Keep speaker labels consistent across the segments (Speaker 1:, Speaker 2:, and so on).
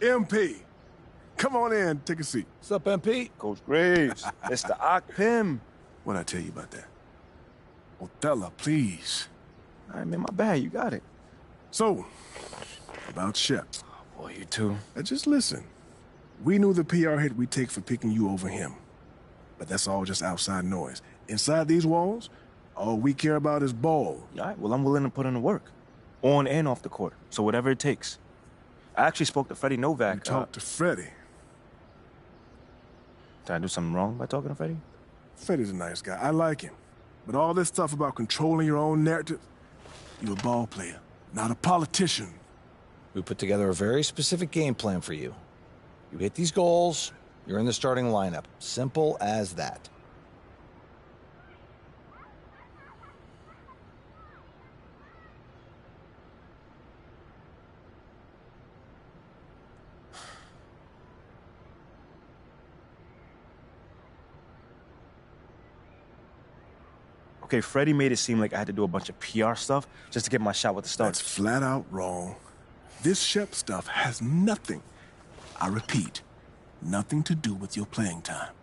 Speaker 1: MP, come on in, take a seat.
Speaker 2: What's up, MP?
Speaker 3: Coach Graves, Mr. Akpim.
Speaker 1: What'd I tell you about that? Othello, please.
Speaker 3: All right, man, my bad. You got it.
Speaker 1: So, about Shep.
Speaker 3: Oh, boy, you too.
Speaker 1: Now just listen. We knew the PR hit we'd take for picking you over him. But that's all just outside noise. Inside these walls, all we care about is ball.
Speaker 3: All right, well, I'm willing to put in the work. On and off the court. So whatever it takes. I actually spoke to Freddie Novak.
Speaker 1: You talked to Freddie?
Speaker 3: Did I do something wrong by talking to Freddie?
Speaker 1: Freddie's a nice guy. I like him. But all this stuff about controlling your own narrative, you're a ball player, not a politician.
Speaker 2: We put together a very specific game plan for you. You hit these goals, you're in the starting lineup. Simple as that.
Speaker 3: Okay, Freddie made it seem like I had to do a bunch of PR stuff just to get my shot with the Stars.
Speaker 1: That's flat out wrong. This Shep stuff has nothing, I repeat, nothing to do with your playing time.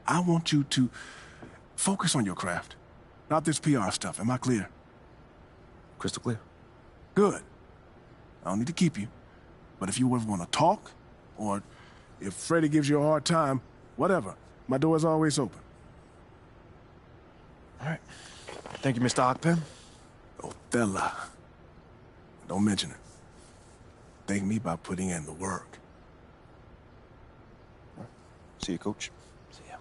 Speaker 1: I want you to focus on your craft, not this PR stuff. Am I clear?
Speaker 3: Crystal clear.
Speaker 1: Good. I don't need to keep you. But if you ever want to talk, or if Freddie gives you a hard time, whatever, my door is always open.
Speaker 3: All right. Thank you, Mr. Akpim.
Speaker 1: Othello. Don't mention it. Thank me by putting in the work.
Speaker 3: See you, Coach.
Speaker 2: See ya.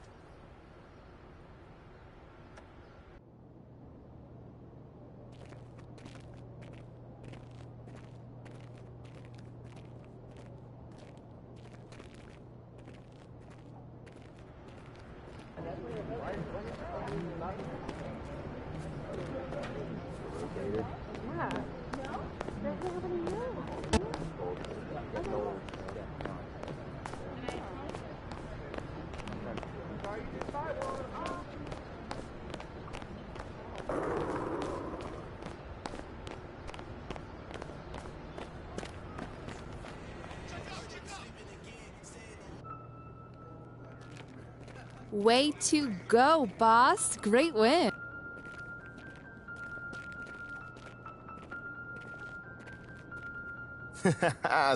Speaker 4: Way to go, boss. Great win.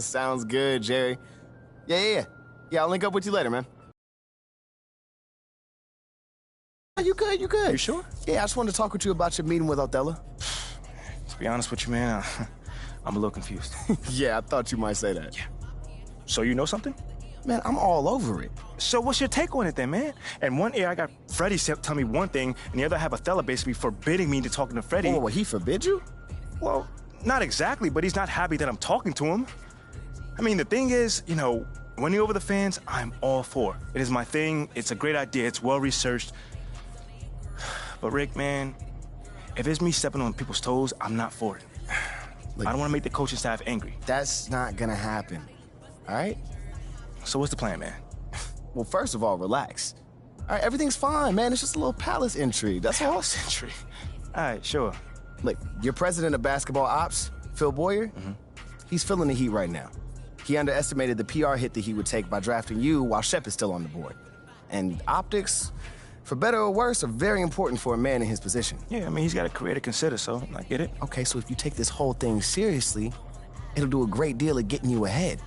Speaker 5: Sounds good, Jerry. Yeah, I'll link up with you later, man. You good, you good.
Speaker 3: You sure?
Speaker 5: Yeah, I just wanted to talk with you about your meeting with Othello.
Speaker 3: To be honest with you, man, I'm a little confused.
Speaker 5: Yeah, I thought you might say that.
Speaker 3: Yeah. So you know something?
Speaker 5: Man, I'm all over it.
Speaker 3: So what's your take on it then, man? And one ear I got Freddie tell me one thing, and the other I have Othello basically forbidding me to talking to Freddie.
Speaker 5: Oh, he forbid you?
Speaker 3: Well, not exactly, but he's not happy that I'm talking to him. I mean, the thing is, you know, winning over the fans, I'm all for. It is my thing. It's a great idea. It's well-researched. But Rick, man, if it's me stepping on people's toes, I'm not for it.
Speaker 5: Look,
Speaker 3: I don't want to make the coaching staff angry.
Speaker 5: That's not gonna happen, all right?
Speaker 3: So what's the plan, man?
Speaker 5: Well, first of all, relax. All right, everything's fine, man. It's just a little palace intrigue, that's all.
Speaker 3: Palace intrigue? All right, sure.
Speaker 5: Look, your president of basketball ops, Phil Boyer, he's feeling the heat right now. He underestimated the PR hit that he would take by drafting you while Shep is still on the board. And optics, for better or worse, are very important for a man in his position.
Speaker 3: Yeah, I mean, he's got a career to consider, so I get it.
Speaker 5: Okay, so if you take this whole thing seriously, it'll do a great deal of getting you ahead.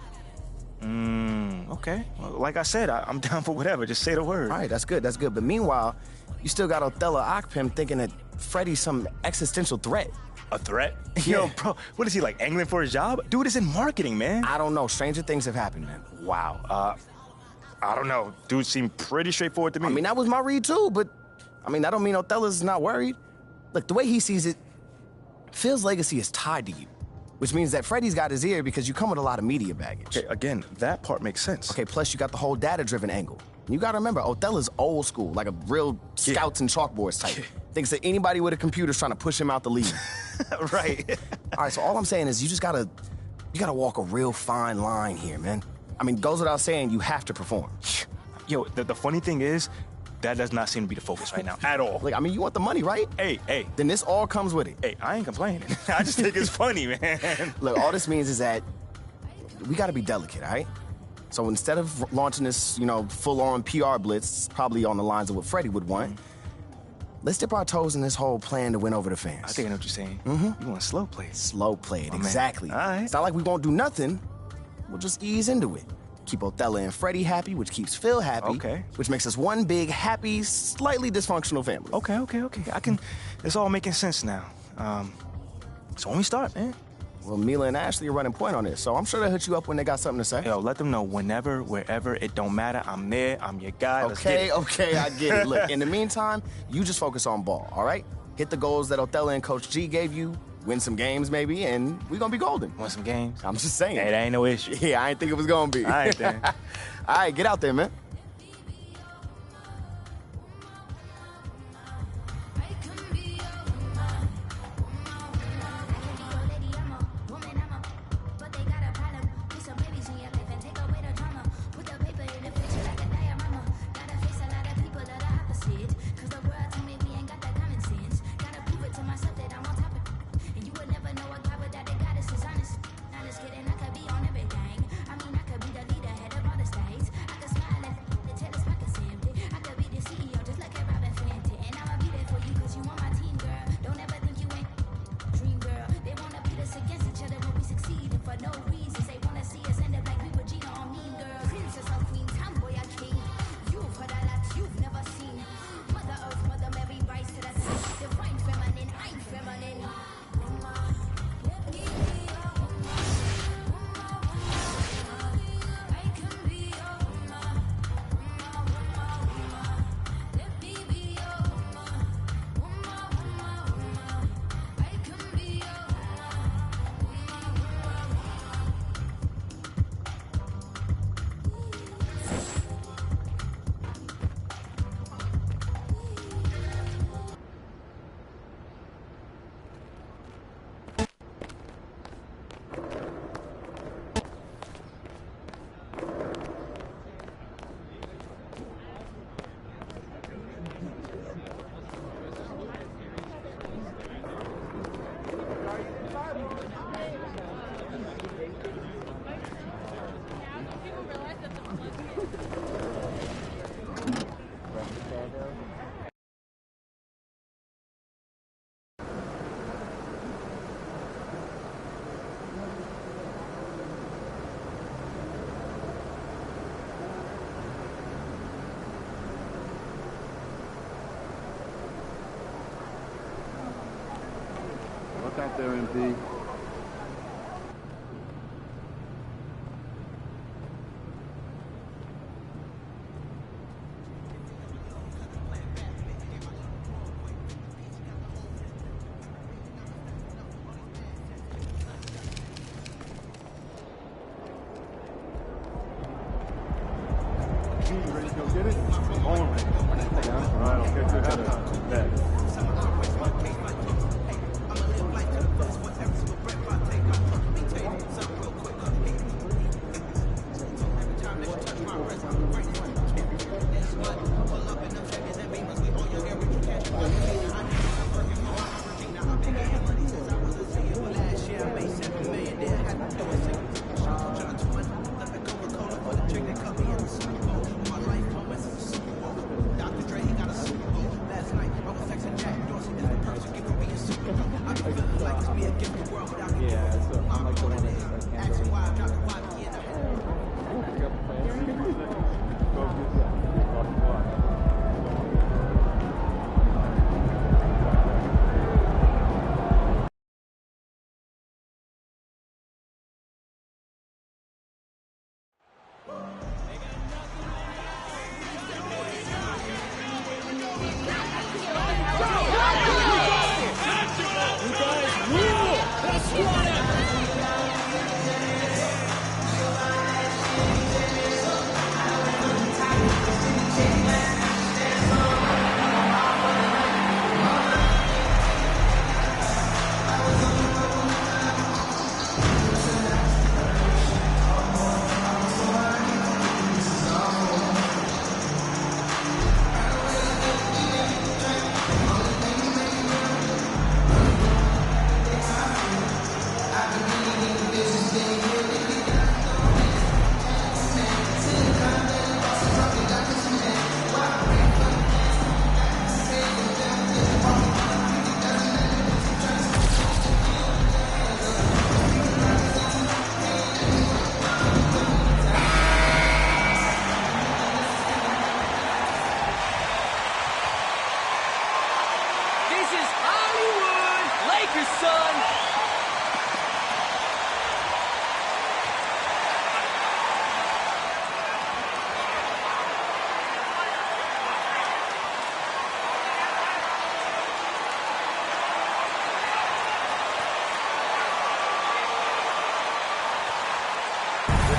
Speaker 3: Okay. Well, like I said, I'm down for whatever. Just say the word.
Speaker 5: All right, that's good, that's good. But meanwhile, you still got Othello Akpim thinking that Freddy's some existential threat.
Speaker 3: A threat?
Speaker 5: Yeah.
Speaker 3: Yo, bro, what is he, like, angling for his job? Dude is in marketing, man.
Speaker 5: I don't know. Stranger things have happened, man.
Speaker 3: Wow. I don't know. Dude seemed pretty straightforward to me.
Speaker 5: I mean, that was my read too, but I mean, that don't mean Othello's not worried. Look, the way he sees it, Phil's legacy is tied to you, which means that Freddy's got his ear because you come with a lot of media baggage.
Speaker 3: Okay, again, that part makes sense.
Speaker 5: Okay, plus you got the whole data-driven angle. And you gotta remember, Othello's old school, like a real scouts and chalkboards type. Thinks that anybody with a computer's trying to push him out the league.
Speaker 3: Right.
Speaker 5: All right, so all I'm saying is you gotta walk a real fine line here, man. I mean, goes without saying, you have to perform.
Speaker 3: Yo, the funny thing is, that does not seem to be the focus right now, at all.
Speaker 5: Like, I mean, you want the money, right?
Speaker 3: Hey.
Speaker 5: Then this all comes with it.
Speaker 3: Hey, I ain't complaining. I just think it's funny, man.
Speaker 5: Look, all this means is that we gotta be delicate, all right? So instead of launching this, full-on PR blitz, probably on the lines of what Freddie would want, let's dip our toes in this whole plan to win over the fans.
Speaker 3: I think I know what you're saying. You want slow play.
Speaker 5: Slow play it,
Speaker 3: Oh,
Speaker 5: exactly.
Speaker 3: man. All right.
Speaker 5: It's not like we won't do nothing. We'll just ease into it. Keep Othello and Freddie happy, which keeps Phil happy.
Speaker 3: Okay.
Speaker 5: Which makes us one big, happy, slightly dysfunctional family.
Speaker 3: Okay. It's all making sense now. So when we start, man.
Speaker 5: Well, Mila and Ashley are running point on this, so I'm sure they'll hit you up when they got something to say.
Speaker 3: Yo, let them know whenever, wherever, it don't matter. I'm there, I'm your guy. Let's get
Speaker 5: Okay,
Speaker 3: it.
Speaker 5: I get it. Look, in the meantime, you just focus on ball, all right? Hit the goals that Othello and Coach G gave you, win some games maybe, and we're gonna be golden.
Speaker 3: Want some games?
Speaker 5: I'm just saying.
Speaker 3: Hey, that ain't no issue.
Speaker 5: Yeah, I didn't think it was gonna be.
Speaker 3: All right, then.
Speaker 5: All right, get out there, man.
Speaker 6: Look out there, MP. You ready to go get it? All ready. All right, I'll catch you at halftime. Bet.
Speaker 7: Dr. Dre, he got a Super Bowl. Last night, I was texting Jack.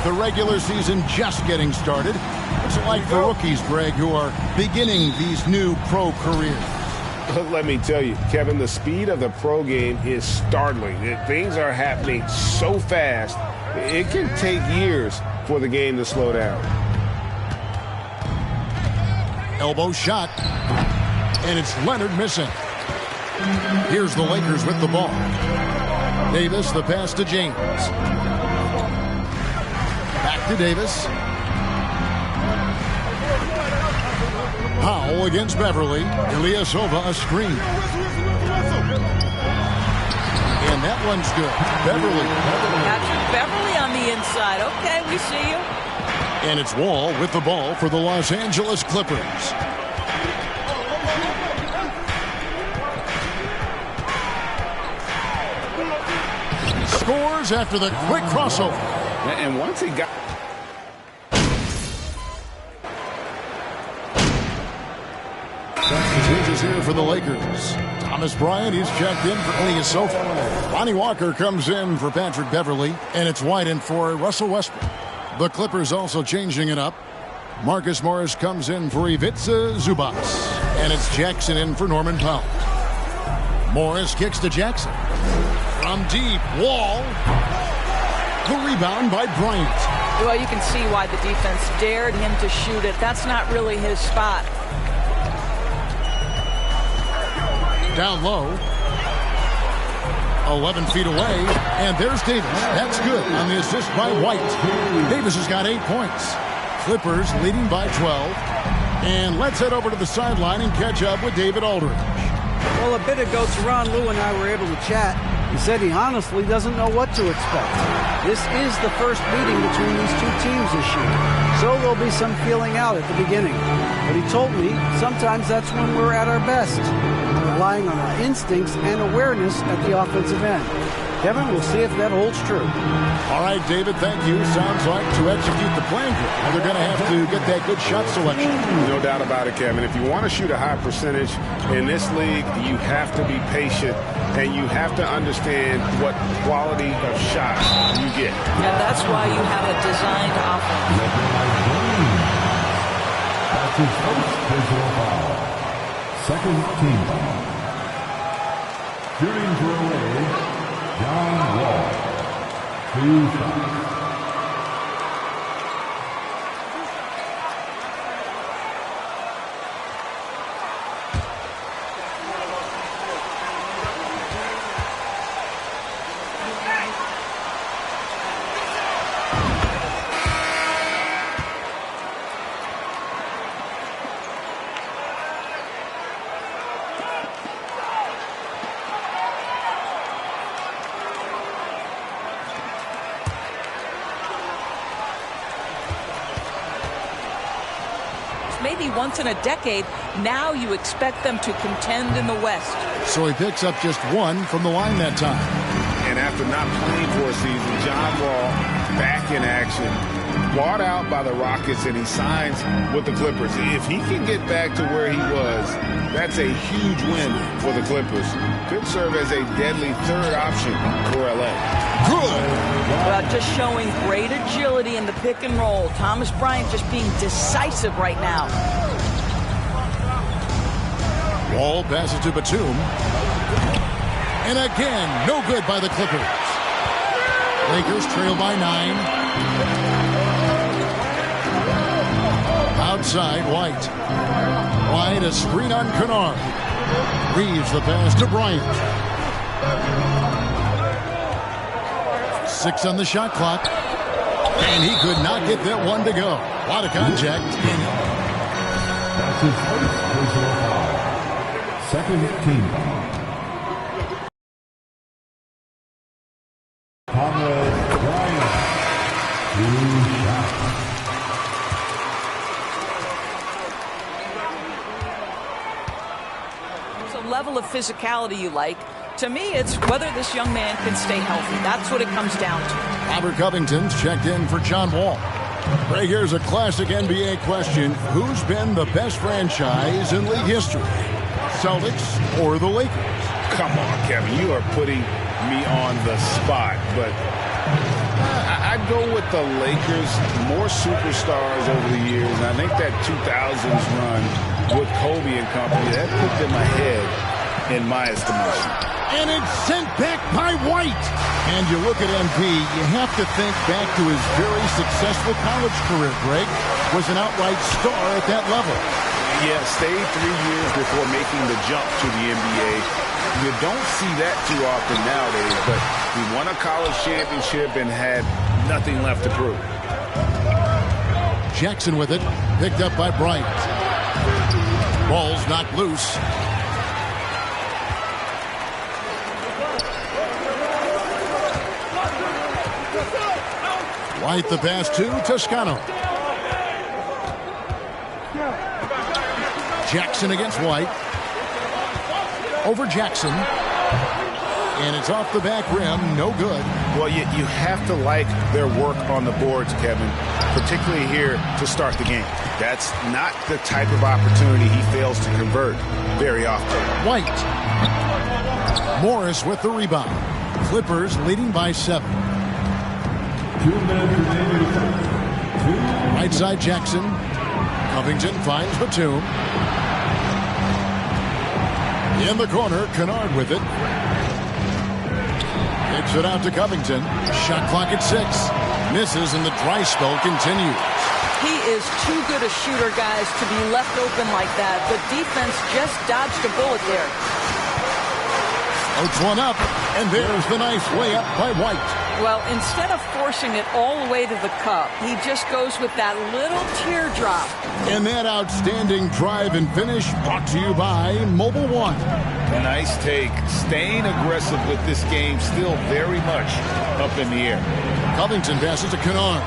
Speaker 7: the regular season just getting started. What's it like for rookies, Greg, who are beginning these new pro careers?
Speaker 8: Let me tell you, Kevin, the speed of the pro game is startling. Things are happening so fast, it can take years for the game to slow down.
Speaker 7: Elbow shot, and it's Leonard missing. Here's the Lakers with the ball. Davis, the pass to James. Back to Davis. Powell against Beverly. Ilyasova a screen. And that one's good. Beverly.
Speaker 9: Patrick Beverly on the inside. Okay, we see you.
Speaker 7: And it's Wall with the ball for the Los Angeles Clippers. Scores after the quick crossover.
Speaker 8: And once he got...
Speaker 7: Changes here for the Lakers. Thomas Bryant, he's checked in for Ilyasova. Lonnie Walker comes in for Patrick Beverly, and it's White in for Russell Westbrook. The Clippers also changing it up. Marcus Morris comes in for Ivica Zubac, and it's Jackson in for Norman Powell. Morris kicks to Jackson. From deep, Wall. The rebound by Bryant.
Speaker 9: Well, you can see why the defense dared him to shoot it. That's not really his spot.
Speaker 7: Down low. 11 feet away. And there's Davis. That's good on the assist by White. Davis has got 8 points. Clippers leading by 12. And let's head over to the sideline and catch up with David Aldridge.
Speaker 10: Well, a bit ago, Teron Lou and I were able to chat. He said he honestly doesn't know what to expect. This is the first meeting between these two teams this year, so there'll be some feeling out at the beginning. But he told me sometimes that's when we're at our best, relying on our instincts and awareness at the offensive end. Kevin, we'll see if that holds true.
Speaker 7: All right, David, thank you. Sounds like to execute the plan here, they're going to have to get that good shot selection.
Speaker 8: No doubt about it, Kevin. If you want to shoot a high percentage in this league, you have to be patient, and you have to understand what quality of shots you get.
Speaker 9: And that's why you have a designed offense.
Speaker 11: That's his first personal foul. Second team foul. Shooting for away, John Wall. 2 shots.
Speaker 9: Maybe once in a decade, now you expect them to contend in the West.
Speaker 7: So he picks up just 1 from the line that time.
Speaker 8: And after not playing for a season, John Wall back in action, bought out by the Rockets, and he signs with the Clippers. If he can get back to where he was, that's a huge win for the Clippers. Could serve as a deadly third option for LA.
Speaker 7: Good.
Speaker 9: Well, just showing great agility in the pick and roll. Thomas Bryant just being decisive right now.
Speaker 7: Wall passes to Batum. And again, no good by the Clippers. Lakers trail by 9. Outside, White. White, a screen on Kennard. Reeves the pass to Bryant. 6 on the shot clock. And he could not get that one to go. A lot of contact.
Speaker 11: That's his first personal foul. Second team foul. Conway Bryant. 2 shots.
Speaker 9: There's a level of physicality you like. To me, it's whether this young man can stay healthy. That's what it comes down to.
Speaker 7: Robert Covington's checked in for John Wall. Right, here's a classic NBA question. Who's been the best franchise in league history? Celtics or the Lakers?
Speaker 8: Come on, Kevin. You are putting me on the spot. But I'd go with the Lakers. More superstars over the years. And I think that 2000s run with Kobe and company, that put them ahead in my estimation.
Speaker 7: And it's sent back by White. And you look at MP, you have to think back to his very successful college career, Greg. Was an outright star at that level.
Speaker 8: Yeah, stayed 3 years before making the jump to the NBA. You don't see that too often nowadays, but he won a college championship and had nothing left to prove.
Speaker 7: Jackson with it, picked up by Bryant. Ball's knocked loose. White the pass to Toscano. Jackson against White. Over Jackson. And it's off the back rim. No good.
Speaker 8: Well, you have to like their work on the boards, Kevin, particularly here to start the game. That's not the type of opportunity he fails to convert very often.
Speaker 7: White. Morris with the rebound. Clippers leading by 7.
Speaker 11: 2 minutes remaining.
Speaker 7: Right side Jackson. Covington finds Batum. In the corner, Kennard with it. Kicks it out to Covington. Shot clock at 6. Misses and the dry spell continues.
Speaker 9: He is too good a shooter, guys, to be left open like that. The defense just dodged a bullet there.
Speaker 7: Floats one up, and there's the nice layup by White.
Speaker 9: Well, instead of forcing it all the way to the cup, he just goes with that little teardrop.
Speaker 7: And that outstanding drive and finish brought to you by Mobile One.
Speaker 8: Nice take. Staying aggressive with this game, still very much up in the air.
Speaker 7: Covington passes to Kennard.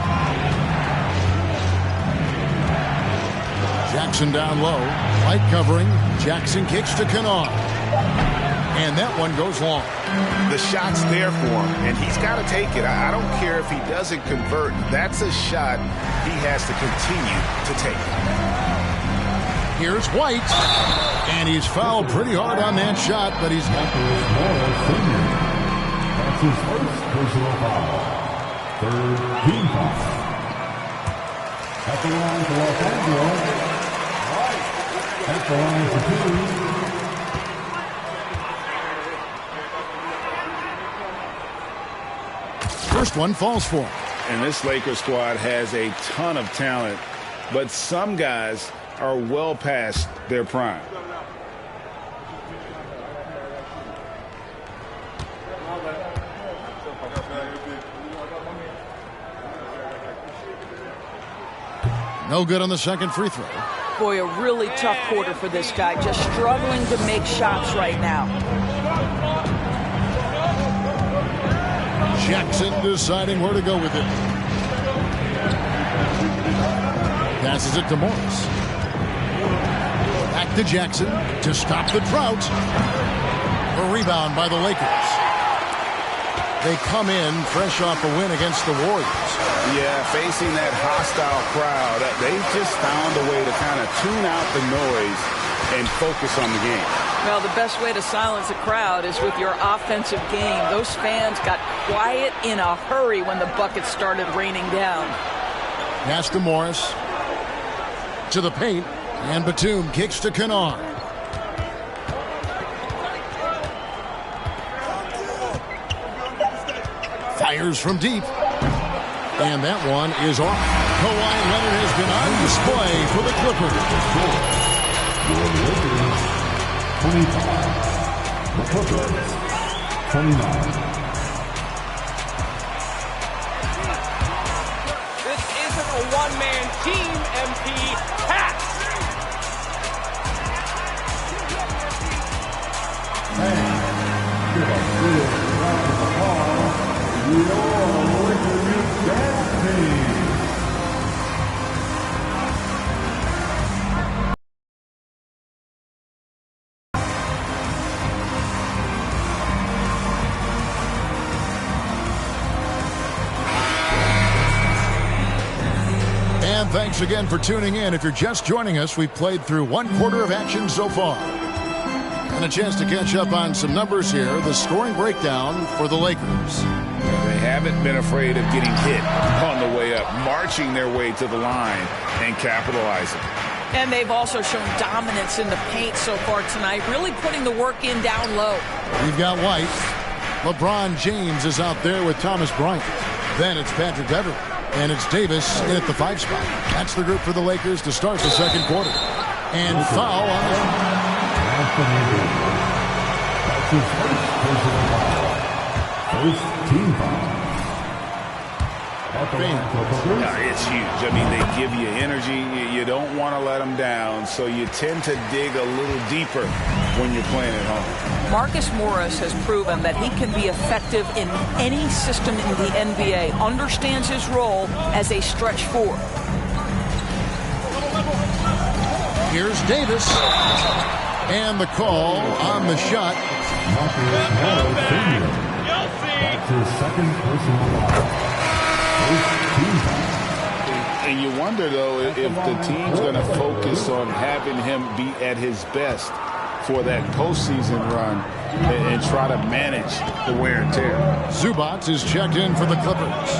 Speaker 7: Jackson down low. White covering. Jackson kicks to Kennard. And that one goes long.
Speaker 8: The shot's there for him, and he's got to take it. I don't care if he doesn't convert. That's a shot he has to continue to take.
Speaker 7: Here's White. And he's fouled pretty hard on that shot, but he's got the
Speaker 11: That's his first personal foul. Third team foul. At the line for Los Angeles. At the line for two.
Speaker 7: First one falls for him.
Speaker 8: And this Lakers squad has a ton of talent, but some guys are well past their prime.
Speaker 7: No good on the second free throw.
Speaker 9: Boy, a really tough quarter for this guy. Just struggling to make shots right now.
Speaker 7: Jackson deciding where to go with it. Passes it to Morris. Back to Jackson to stop the drought. A rebound by the Lakers. They come in fresh off a win against the Warriors.
Speaker 8: Yeah, facing that hostile crowd, they just found a way to kind of tune out the noise and focus on the game.
Speaker 9: Well, the best way to silence a crowd is with your offensive game. Those fans got quiet in a hurry when the buckets started raining down.
Speaker 7: Pass to Morris. To the paint. And Batum kicks to Kennard. Fires from deep. And that one is off. Kawhi Leonard has been on display for the Clippers.
Speaker 11: 25. The Clippers, 29.
Speaker 12: This isn't a one-man team, MP. Pass!
Speaker 11: And give a big round of applause. Your Lakers dance team.
Speaker 7: And thanks again for tuning in. If you're just joining us, we've played through one quarter of action so far. And a chance to catch up on some numbers here. The scoring breakdown for the Lakers.
Speaker 8: They have haven't been afraid of getting hit on the way up, marching their way to the line and capitalizing.
Speaker 9: And they've also shown dominance in the paint so far tonight, really putting the work in down low.
Speaker 7: We've got White. LeBron James is out there with Thomas Bryant. Then it's Patrick Beverley. And it's Davis in at the 5 spot. That's the group for the Lakers to start the second quarter. And foul on the
Speaker 11: That's his first personal foul. First team foul.
Speaker 8: Yeah, it's huge. I mean, they give you energy. You don't want to let them down, so you tend to dig a little deeper when you're playing at home.
Speaker 9: Marcus Morris has proven that he can be effective in any system in the NBA, understands his role as a stretch 4.
Speaker 7: Here's Davis. And the call on the shot.
Speaker 11: That's his second personal foul.
Speaker 8: And you wonder, though, if the team's going to focus on having him be at his best for that postseason run and try to manage the wear and tear.
Speaker 7: Zubac is checked in for the Clippers.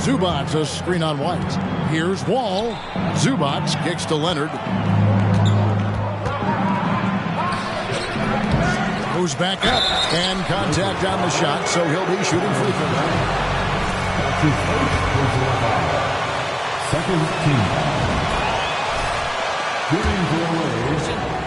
Speaker 7: Zubac, a screen on White. Here's Wall. Zubac kicks to Leonard. Goes back up, and contact on the shot, so he'll be shooting free throw.
Speaker 11: That's his first personal foul. Second team foul.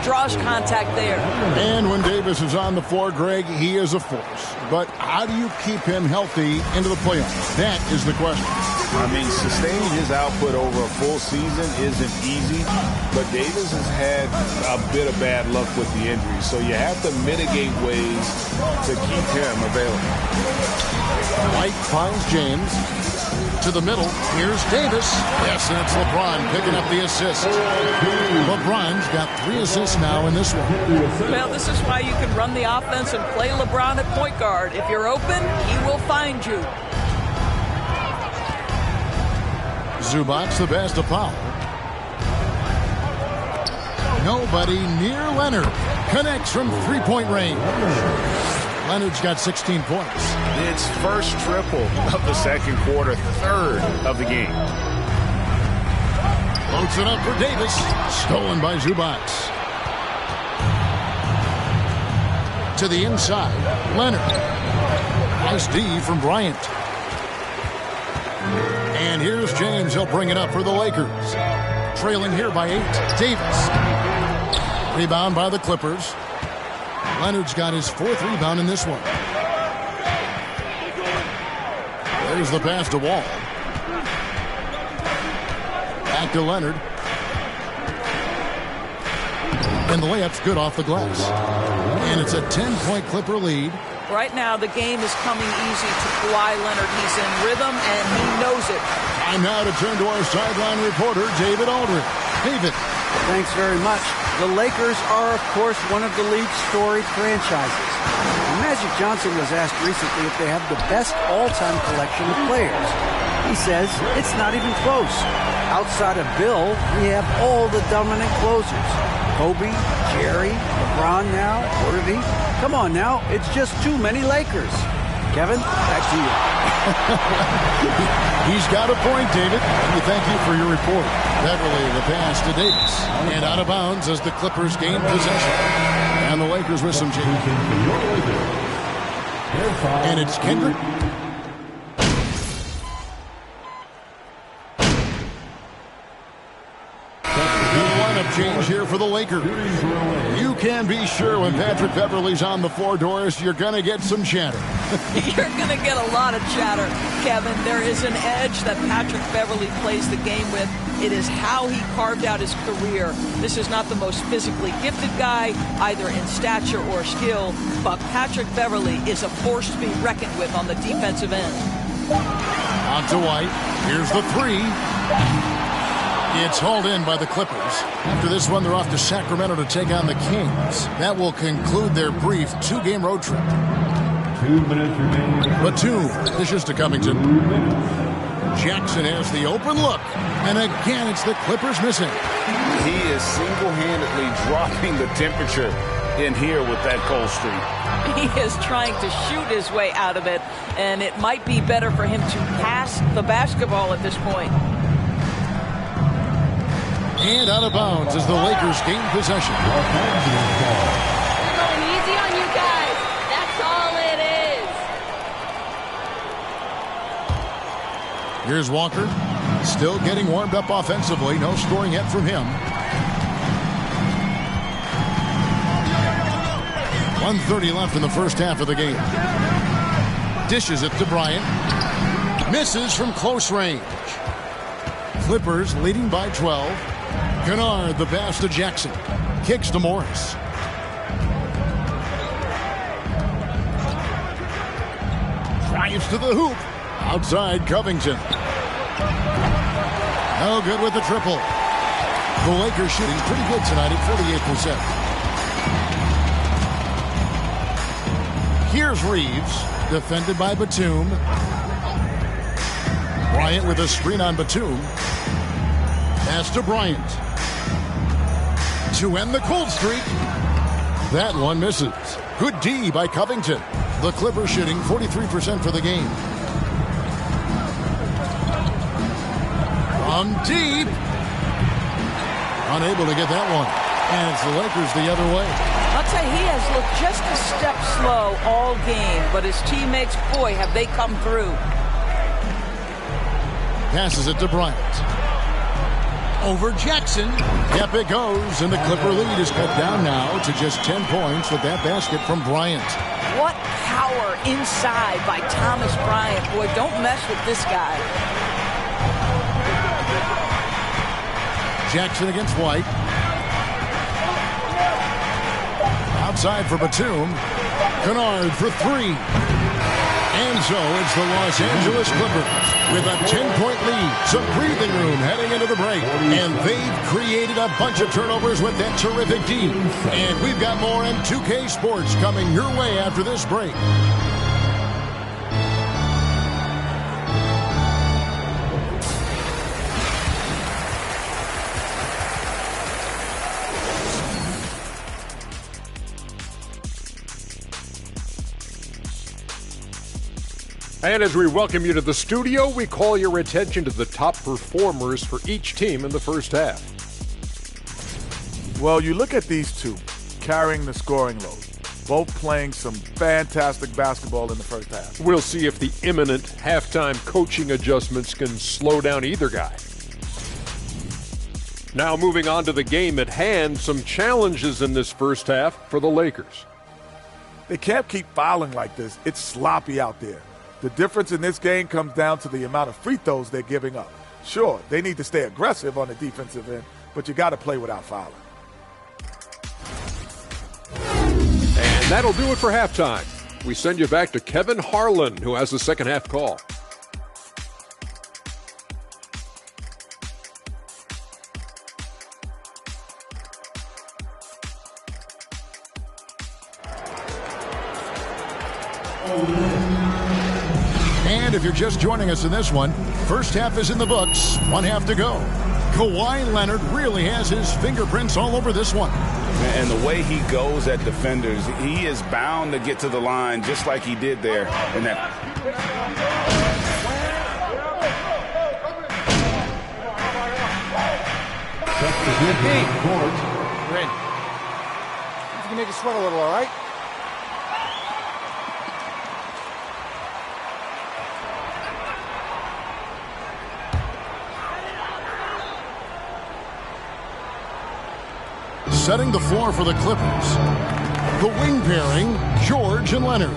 Speaker 9: Draws contact there.
Speaker 7: And when Davis is on the floor, Greg, he is a force. But how do you keep him healthy into the playoffs? That is the question.
Speaker 8: I mean, sustaining his output over a full season isn't easy, but Davis has had a bit of bad luck with the injury, so you have to mitigate ways to keep him available.
Speaker 7: White finds James to the middle. Here's Davis. Yes, and it's LeBron picking up the assist. LeBron's got 3 assists now in this one.
Speaker 9: Well, this is why you can run the offense and play LeBron at point guard. If you're open, he will find you.
Speaker 7: Zubac, the best of foul. Nobody near Leonard. Connects from 3-point range. Leonard's got 16 points.
Speaker 8: It's first triple of the second quarter, third of the game.
Speaker 7: Loads it up for Davis. Stolen by Zubac. To the inside. Leonard. Nice D from Bryant. And here's James. He'll bring it up for the Lakers. Trailing here by 8. Davis. Rebound by the Clippers. Leonard's got his 4th rebound in this one. There's the pass to Wall. Back to Leonard. And the layup's good off the glass. And it's a 10-point Clipper lead.
Speaker 9: Right now, the game is coming easy to Kawhi Leonard. He's in rhythm, and he knows it.
Speaker 7: Time now to turn to our sideline reporter, David Aldridge. David.
Speaker 10: Thanks very much. The Lakers are, of course, one of the league's storied franchises. Magic Johnson was asked recently if they have the best all-time collection of players. He says it's not even close. Outside of Bill, we have all the dominant closers. Kobe, Jerry, LeBron now, Worthy. Come on now, it's just too many Lakers. Kevin, back to you.
Speaker 7: He's got a point, David. We thank you for your report. Beverly, the pass to Davis. And out of bounds as the Clippers gain possession. And the Lakers with some change. And it's Kendrick. Change here for the Lakers. You can be sure when Patrick Beverley's on the floor, Doris, you're going to get some chatter.
Speaker 9: You're going to get a lot of chatter, Kevin. There is an edge that Patrick Beverley plays the game with. It is how he carved out his career. This is not the most physically gifted guy, either in stature or skill, but Patrick Beverley is a force to be reckoned with on the defensive end.
Speaker 7: On to White. Here's the 3. It's hauled in by the Clippers. After this one, they're off to Sacramento to take on the Kings. That will conclude their brief 2-game road trip.
Speaker 11: 2 minutes remaining.
Speaker 7: Batum dishes to Covington. Jackson has the open look. And again, it's the Clippers missing.
Speaker 8: He is single-handedly dropping the temperature in here with that cold streak.
Speaker 9: He is trying to shoot his way out of it, and it might be better for him to pass the basketball at this point.
Speaker 7: And out of bounds as the Lakers gain possession.
Speaker 4: We're going easy on you guys. That's all it is.
Speaker 7: Here's Walker. Still getting warmed up offensively. No scoring yet from him. 1:30 left in the first half of the game. Dishes it to Bryant. Misses from close range. Clippers leading by 12. Kennard the pass to Jackson. Kicks to Morris. Drives to the hoop. Outside Covington. No good with the triple. The Lakers shooting pretty good tonight at 48%. Here's Reeves, defended by Batum. Bryant with a screen on Batum. Pass to Bryant. To end the cold streak. That one misses. Good D by Covington. The Clippers shooting 43% for the game. From deep. Unable to get that one. And it's the Lakers the other way.
Speaker 9: I'll tell you, he has looked just a step slow all game, but his teammates, boy, have they come through.
Speaker 7: Passes it to Bryant. Over Jackson. Yep, it goes, and the Clipper lead is cut down now to just 10 points with that basket from Bryant.
Speaker 9: What power inside by Thomas Bryant. Boy, don't mess with this guy.
Speaker 7: Jackson against White. Outside for Batum. Kennard for three. And so it's the Los Angeles Clippers with a 10-point lead. Some breathing room heading into the break. And they've created a bunch of turnovers with that terrific D. And we've got more M2K Sports coming your way after this break.
Speaker 13: And as we welcome you to the studio, we call your attention to the top performers for each team in the first half.
Speaker 6: Well, you look at these two carrying the scoring load, both playing some fantastic basketball in the first half.
Speaker 13: We'll see if the imminent halftime coaching adjustments can slow down either guy. Now moving on to the game at hand, some challenges in this first half for the Lakers.
Speaker 6: They can't keep fouling like this. It's sloppy out there. The difference in this game comes down to the amount of free throws they're giving up. Sure, they need to stay aggressive on the defensive end, but you got to play without fouling.
Speaker 13: And that'll do it for halftime. We send you back to Kevin Harlan, who has the second half call.
Speaker 7: And if you're just joining us in this one, first half is in the books, one half to go. Kawhi Leonard really has his fingerprints all over this one.
Speaker 8: And the way he goes at defenders, he is bound to get to the line just like he did there in that.
Speaker 12: You can make it sweat a little, all right?
Speaker 7: Setting the floor for the Clippers. The wing pairing, George and Leonard.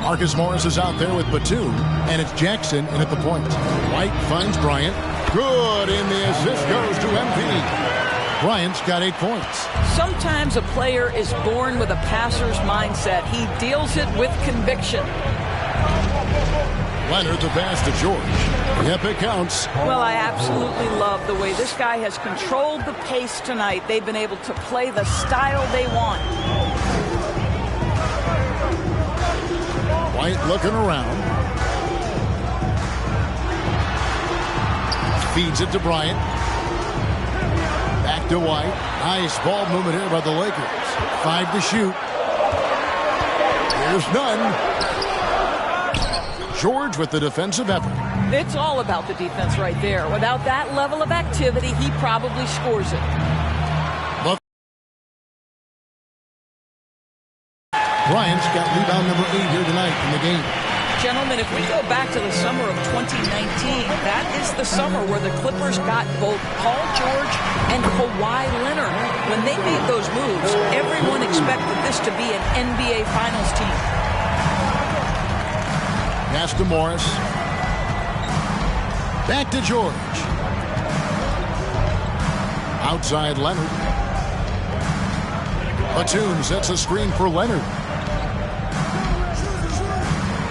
Speaker 7: Marcus Morris is out there with Batum, and it's Jackson in at the point. White finds Bryant. Good, and the assist goes to MP. Bryant's got 8 points.
Speaker 9: Sometimes a player is born with a passer's mindset. He deals it with conviction.
Speaker 7: Leonard the pass to George. Yep, it counts.
Speaker 9: Well, I absolutely love the way this guy has controlled the pace tonight. They've been able to play the style they want.
Speaker 7: White looking around. Feeds it to Bryant. Back to White. Nice ball movement here by the Lakers. 5 to shoot. Here's none. George with the defensive effort.
Speaker 9: It's all about the defense right there. Without that level of activity, he probably scores it.
Speaker 7: Bryant's got rebound number 8 here tonight in the game.
Speaker 9: Gentlemen, if we go back to the summer of 2019, that is the summer where the Clippers got both Paul George and Kawhi Leonard. When they made those moves, everyone expected this to be an NBA Finals team.
Speaker 7: Pass to Morris. Back to George. Outside Leonard. Batum sets a screen for Leonard.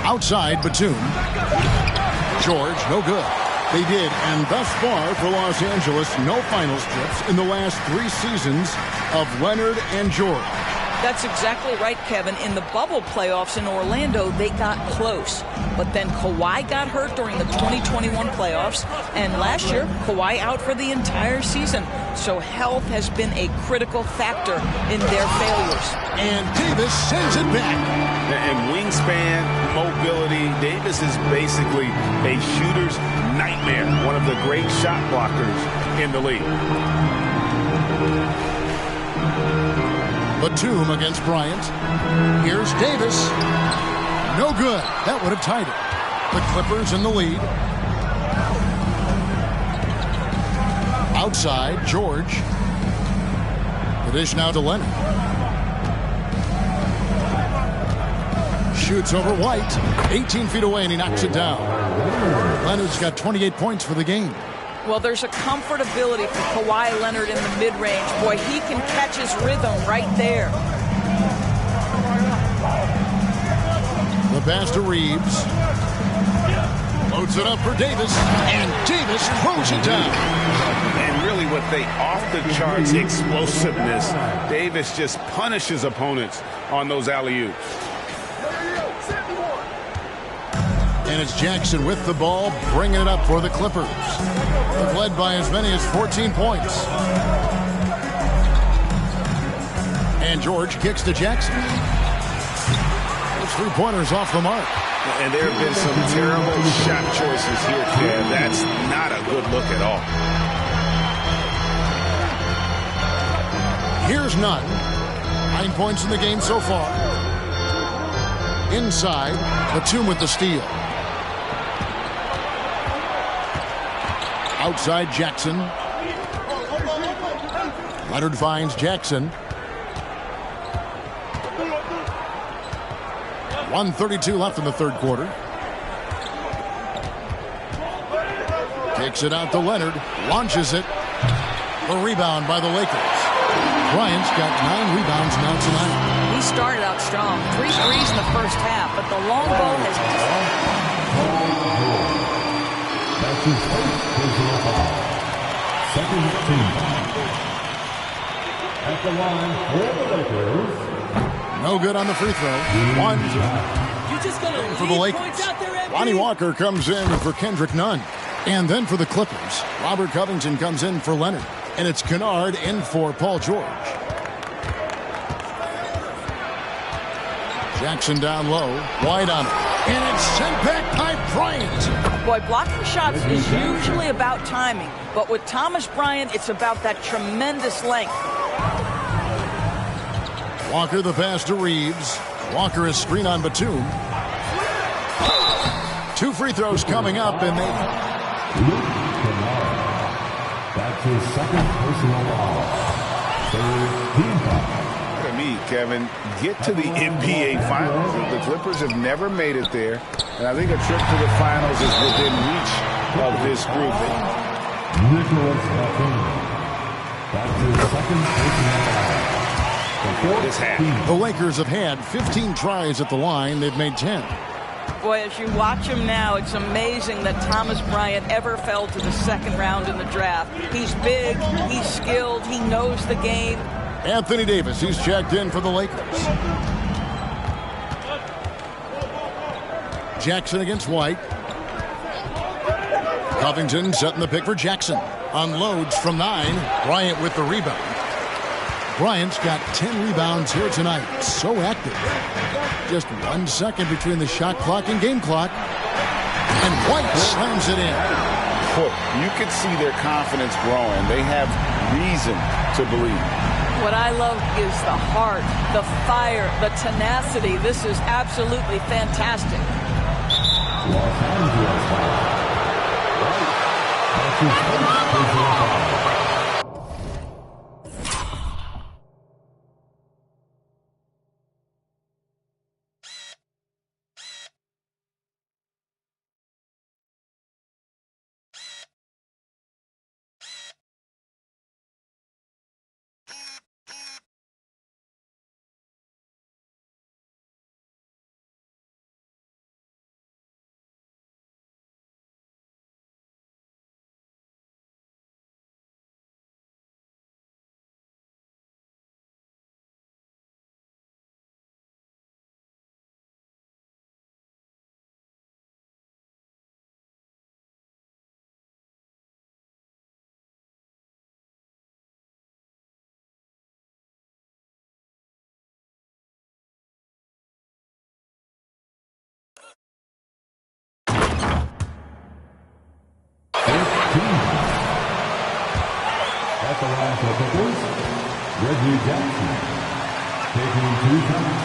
Speaker 7: Outside Batum. George, no good. They did, and thus far for Los Angeles, no finals trips in the last 3 seasons of Leonard and George.
Speaker 9: That's exactly right, Kevin. In the bubble playoffs in Orlando, they got close. But then Kawhi got hurt during the 2021 playoffs. And last year, Kawhi out for the entire season. So health has been a critical factor in their failures.
Speaker 7: And Davis sends it back.
Speaker 8: And wingspan, mobility, Davis is basically a shooter's nightmare. One of the great shot blockers in the league.
Speaker 7: Batum against Bryant. Here's Davis. No good. That would have tied it. The Clippers in the lead. Outside, George. The dish now to Leonard. Shoots over White. 18 feet away, and he knocks it down. Leonard's got 28 points for the game.
Speaker 9: Well, there's a comfortability for Kawhi Leonard in the mid-range. Boy, he can catch his rhythm right there.
Speaker 7: The pass to Reeves. Loads it up for Davis, and Davis throws it down.
Speaker 8: And really with the off-the-charts explosiveness, Davis just punishes opponents on those alley-oops.
Speaker 7: And it's Jackson with the ball, bringing it up for the Clippers. They've led by as many as 14 points. And George kicks to Jackson. Those 3-pointers off the mark.
Speaker 8: And there have been some terrible shot choices here, Kev. That's not a good look at all.
Speaker 7: Here's none. 9 points in the game so far. Inside, Batum with the steal. Outside Jackson. Leonard finds Jackson. 1:32 left in the third quarter. Kicks it out to Leonard. Launches it. The rebound by the Lakers. Bryant's got 9 rebounds now tonight.
Speaker 9: He started out strong. 3 threes in the first half, but the long ball has...
Speaker 11: That's his first personal foul. Second team. At the line for the Lakers.
Speaker 7: No good on the free throw. 1 for the Lakers. Lonnie Walker comes in for Kendrick Nunn. And then for the Clippers, Robert Covington comes in for Leonard. And it's Kennard in for Paul George. Jackson down low. Wide on it. And it's sent back by Bryant.
Speaker 9: Boy, blocking shots is usually about timing. But with Thomas Bryant, it's about that tremendous length.
Speaker 7: Walker the pass to Reeves. Walker is screen on Batum. 2 free throws coming up, and they...
Speaker 11: That's his second personal foul. Third team foul.
Speaker 8: Look at me, Kevin. Get to the NBA Finals. The Clippers have never made it there, and I think a trip to the Finals is within reach of this group.
Speaker 11: Nicholas Batum. That's his second personal foul.
Speaker 7: The Lakers have had 15 tries at the line. They've made 10.
Speaker 9: Boy, as you watch him now, it's amazing that Thomas Bryant ever fell to the second round in the draft. He's big, he's skilled, he knows the game.
Speaker 7: Anthony Davis, he's checked in for the Lakers. Jackson against White. Covington setting the pick for Jackson. Unloads from 9. Bryant with the rebound. Bryant's got 10 rebounds here tonight. So active. Just 1 second between the shot clock and game clock. And White slams it in.
Speaker 8: Boy, you can see their confidence growing. They have reason to believe.
Speaker 9: What I love is the heart, the fire, the tenacity. This is absolutely fantastic.
Speaker 11: Los Angeles foul. At the line for the Clippers, Reggie Jackson, taking 2 times.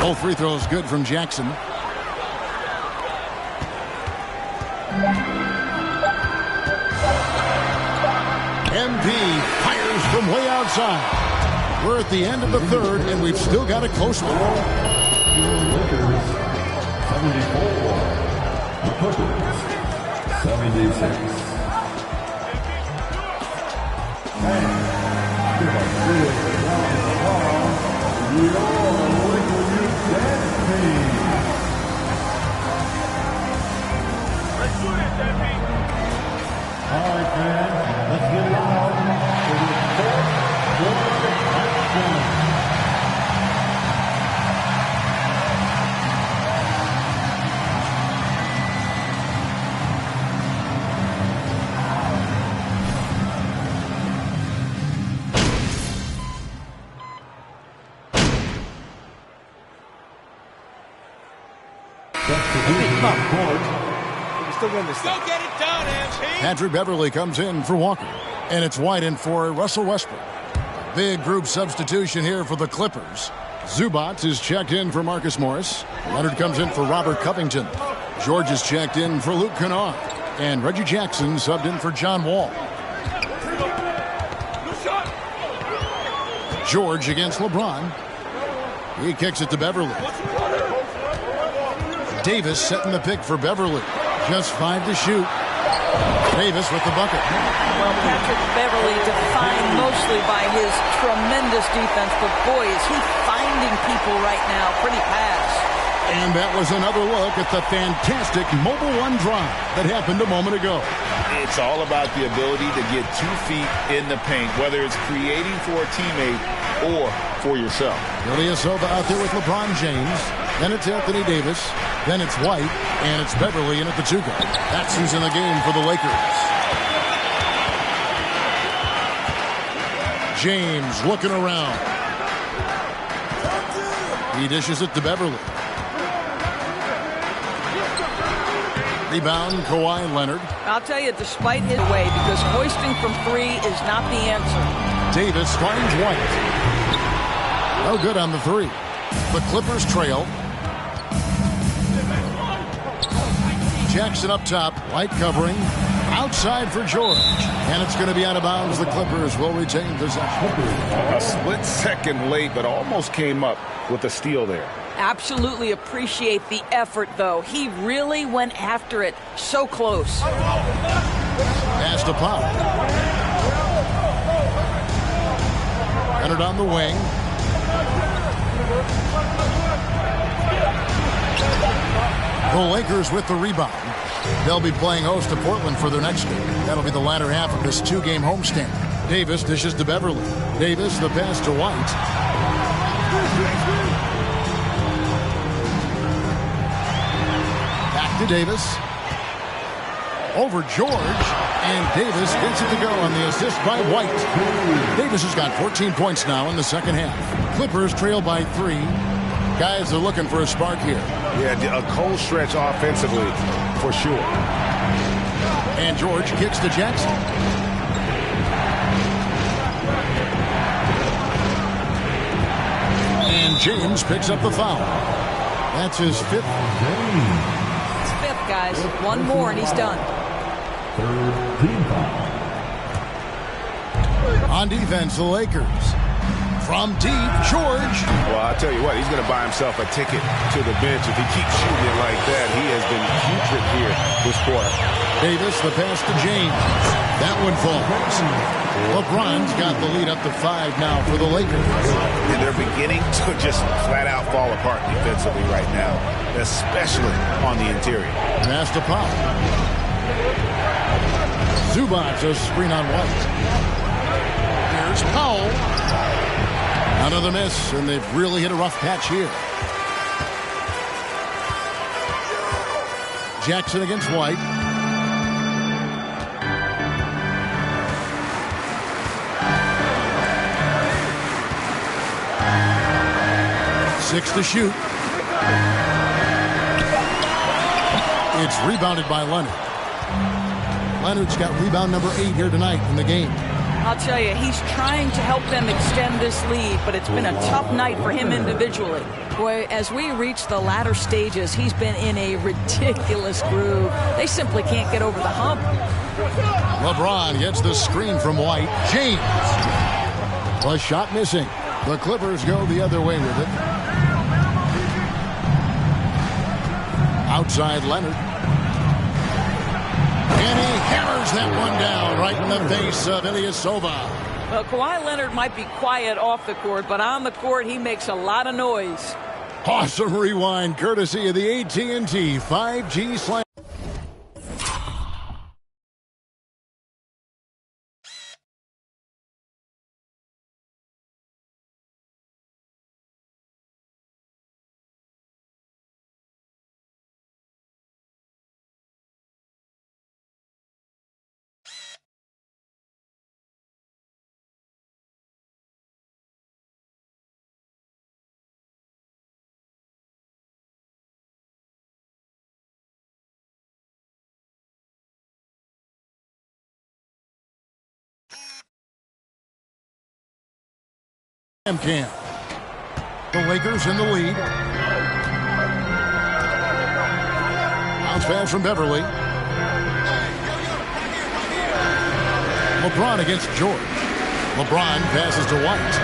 Speaker 7: Both free throws good from Jackson. MP fires from way outside. We're at the end of the third, and we've still got a close one.
Speaker 11: Lakers, 74. The Clippers, 76. All right, fans, let's get loud for the fourth quarter action.
Speaker 12: Still win this thing. Go get it done, MP.
Speaker 7: Patrick Beverly comes in for Walker. And it's White in for Russell Westbrook. Big group substitution here for the Clippers. Zubac is checked in for Marcus Morris. Leonard comes in for Robert Covington. George is checked in for Luke Kennard. And Reggie Jackson subbed in for John Wall. George against LeBron. He kicks it to Beverly. Davis setting the pick for Beverly. Just 5 to shoot. Davis with the bucket.
Speaker 9: Well, Patrick Beverly defined mostly by his tremendous defense, but boy, is he finding people right now. Pretty pass.
Speaker 7: And that was another look at the fantastic Mobile One drive that happened a moment ago.
Speaker 8: It's all about the ability to get 2 feet in the paint, whether it's creating for a teammate or for yourself.
Speaker 7: Ilyasova out there with LeBron James. Then it's Anthony Davis. Then it's White. And it's Beverly in at the 2 guard. That's who's in the game for the Lakers. James looking around. He dishes it to Beverly. Rebound, Kawhi Leonard.
Speaker 9: I'll tell you, despite his way, because hoisting from 3 is not the answer.
Speaker 7: Davis finds White. No good on the 3. The Clippers trail. Jackson up top, White covering. Outside for George. And it's going to be out of bounds. The Clippers will retain possession.
Speaker 8: A split second late, but almost came up with a steal there.
Speaker 9: Absolutely appreciate the effort, though. He really went after it. So close.
Speaker 7: Pass to Pop. Leonard on the wing. The Lakers with the rebound. They'll be playing host to Portland for their next game. That'll be the latter half of this 2-game homestand. Davis dishes to Beverly. Davis, the pass to White. Back to Davis. Over George. And Davis gets it to go on the assist by White. Davis has got 14 points now in the second half. Clippers trail by 3. Guys are looking for a spark here.
Speaker 8: Yeah, a cold stretch offensively, for sure.
Speaker 7: And George kicks to Jackson. And James picks up the foul. That's his 5th.
Speaker 9: It's 5th, guys. One more and he's done.
Speaker 11: Third team foul.
Speaker 7: On defense, the Lakers. From deep, George.
Speaker 8: Well, I'll tell you what, he's going to buy himself a ticket to the bench if he keeps shooting it like that. He has been putrid here this quarter.
Speaker 7: Davis, the pass to James. That one falls. LeBron's got the lead up to 5 now for the Lakers.
Speaker 8: And they're beginning to just flat out fall apart defensively right now, especially on the interior.
Speaker 7: Pass to Powell. Zubac, a screen on White. Here's Powell. Another miss, and they've really hit a rough patch here. Jackson against White. Six to shoot. It's rebounded by Leonard. Leonard's got rebound number 8 here tonight in the game.
Speaker 9: I'll tell you, he's trying to help them extend this lead, but it's been a tough night for him individually. Boy, as we reach the latter stages, he's been in a ridiculous groove. They simply can't get over the hump.
Speaker 7: LeBron gets the screen from White. James. A shot missing. The Clippers go the other way with it. Outside Leonard. And he hammers that one down right in the face of Ilyasova.
Speaker 9: Well, Kawhi Leonard might be quiet off the court, but on the court, he makes a lot of noise.
Speaker 7: Awesome rewind, courtesy of the AT&T 5G Slam. Camp. The Lakers in the lead. Bounce pass from Beverly. LeBron against George. LeBron passes to White.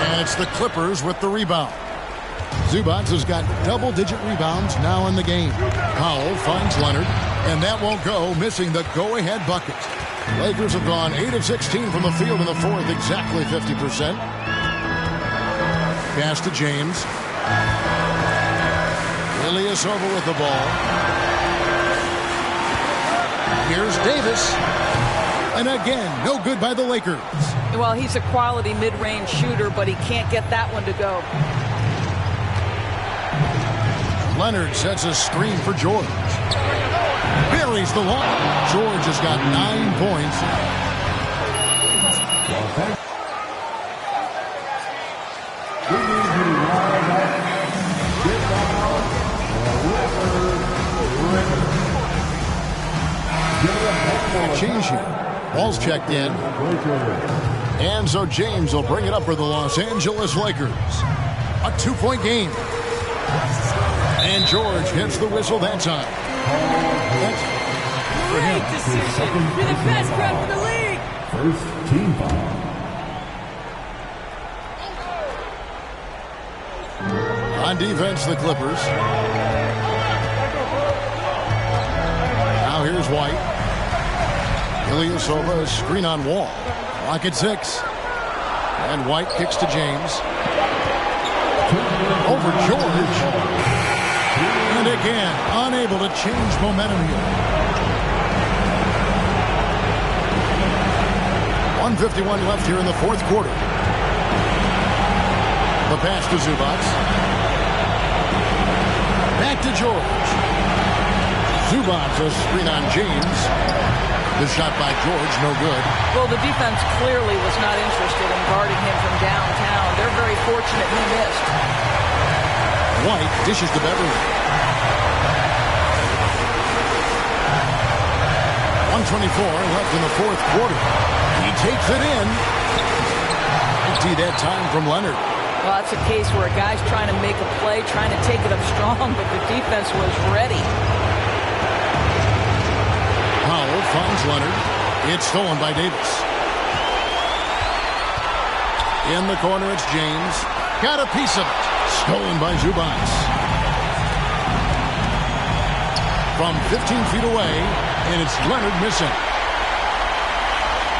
Speaker 7: And it's the Clippers with the rebound. Zubac has got double-digit rebounds now in the game. Powell finds Leonard, and that won't go, missing the go-ahead bucket. Lakers have gone 8 of 16 from the field in the fourth, exactly 50%. Pass to James. Ilyasova with the ball. Here's Davis. And again, no good by the Lakers.
Speaker 9: Well, he's a quality mid-range shooter, but he can't get that one to go.
Speaker 7: Leonard sets a screen for George. Buries the line. George has got 9 points. Change here. Ball's checked in. And so James will bring it up for the Los Angeles Lakers. A 2-point game. And George hits the whistle that time. For him.
Speaker 4: Great decision. You're the best rep in the league.
Speaker 11: First team foul.
Speaker 7: On defense, the Clippers. Now here's White. Ilyasova, a screen on Wall. Clock at 6. And White kicks to James. Over George. And again, unable to change momentum here. 1:51 left here in the fourth quarter. The pass to Zubac. Back to George. Zubac, a screen on James. The shot by George, no good.
Speaker 9: Well, the defense clearly was not interested in guarding him from downtown. They're very fortunate he missed.
Speaker 7: White dishes to Beverly. 1:24 left in the fourth quarter. He takes it in. Empty that time from Leonard.
Speaker 9: Well, that's a case where a guy's trying to make a play, trying to take it up strong, but the defense was ready.
Speaker 7: Powell finds Leonard. It's stolen by Davis. In the corner, it's James. Got a piece of it. Stolen by Zubac. From 15 feet away, and it's Leonard missing.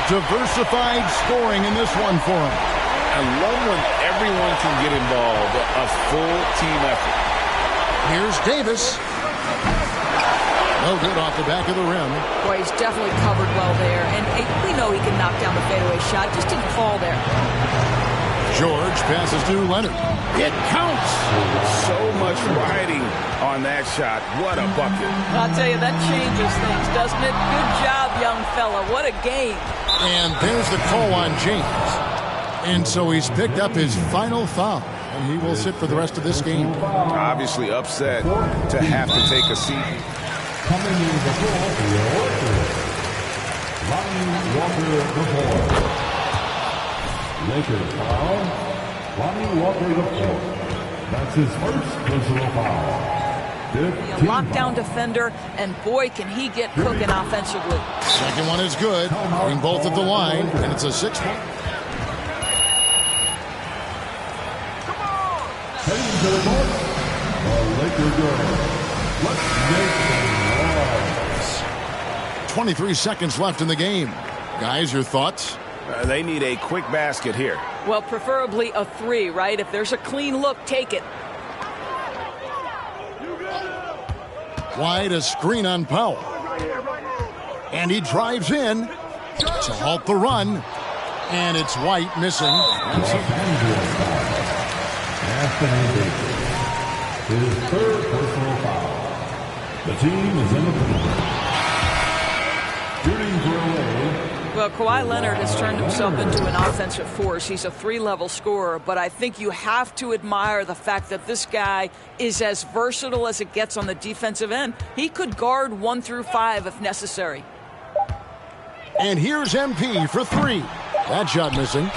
Speaker 7: Diversified scoring in this one for him.
Speaker 8: I love when everyone can get involved. A full team effort.
Speaker 7: Here's Davis. No good off the back of the rim.
Speaker 9: Boy, he's definitely covered well there. And we know he can knock down the fadeaway shot. Just didn't fall there.
Speaker 7: George passes to Leonard.
Speaker 8: It counts. So much riding on that shot. What a bucket.
Speaker 9: I'll tell you, that changes things, doesn't it? Good job, young fella. What a game.
Speaker 7: And there's the call on James. And so he's picked up his final foul. And he will sit for the rest of this game.
Speaker 8: Obviously upset to have to take a seat.
Speaker 11: Coming in the ball for your Lakers, Lonnie Walker the 4. Lakers foul. Lonnie Walker the 4. That's his first personal foul.
Speaker 9: A lockdown defender, and boy, can he get cooking offensively.
Speaker 7: Second one is good. Getting both at the line, and it's a 6-point.
Speaker 11: Heading to the court, the Laker girls. Let's make them rise.
Speaker 7: 23 seconds left in the game. Guys, your thoughts?
Speaker 8: They need a quick basket here.
Speaker 9: Well, preferably a 3, right? If there's a clean look, take it.
Speaker 7: Wide, a screen on Powell. And he drives in to halt the run. And it's White missing.
Speaker 11: Anthony Davis. His third personal foul. The team is in the penalty. Shooting for away.
Speaker 9: Well, Kawhi Leonard has turned himself into an offensive force. He's a 3-level scorer, but I think you have to admire the fact that this guy is as versatile as it gets on the defensive end. He could guard 1 through 5 if necessary.
Speaker 7: And here's MP for 3. That shot missing.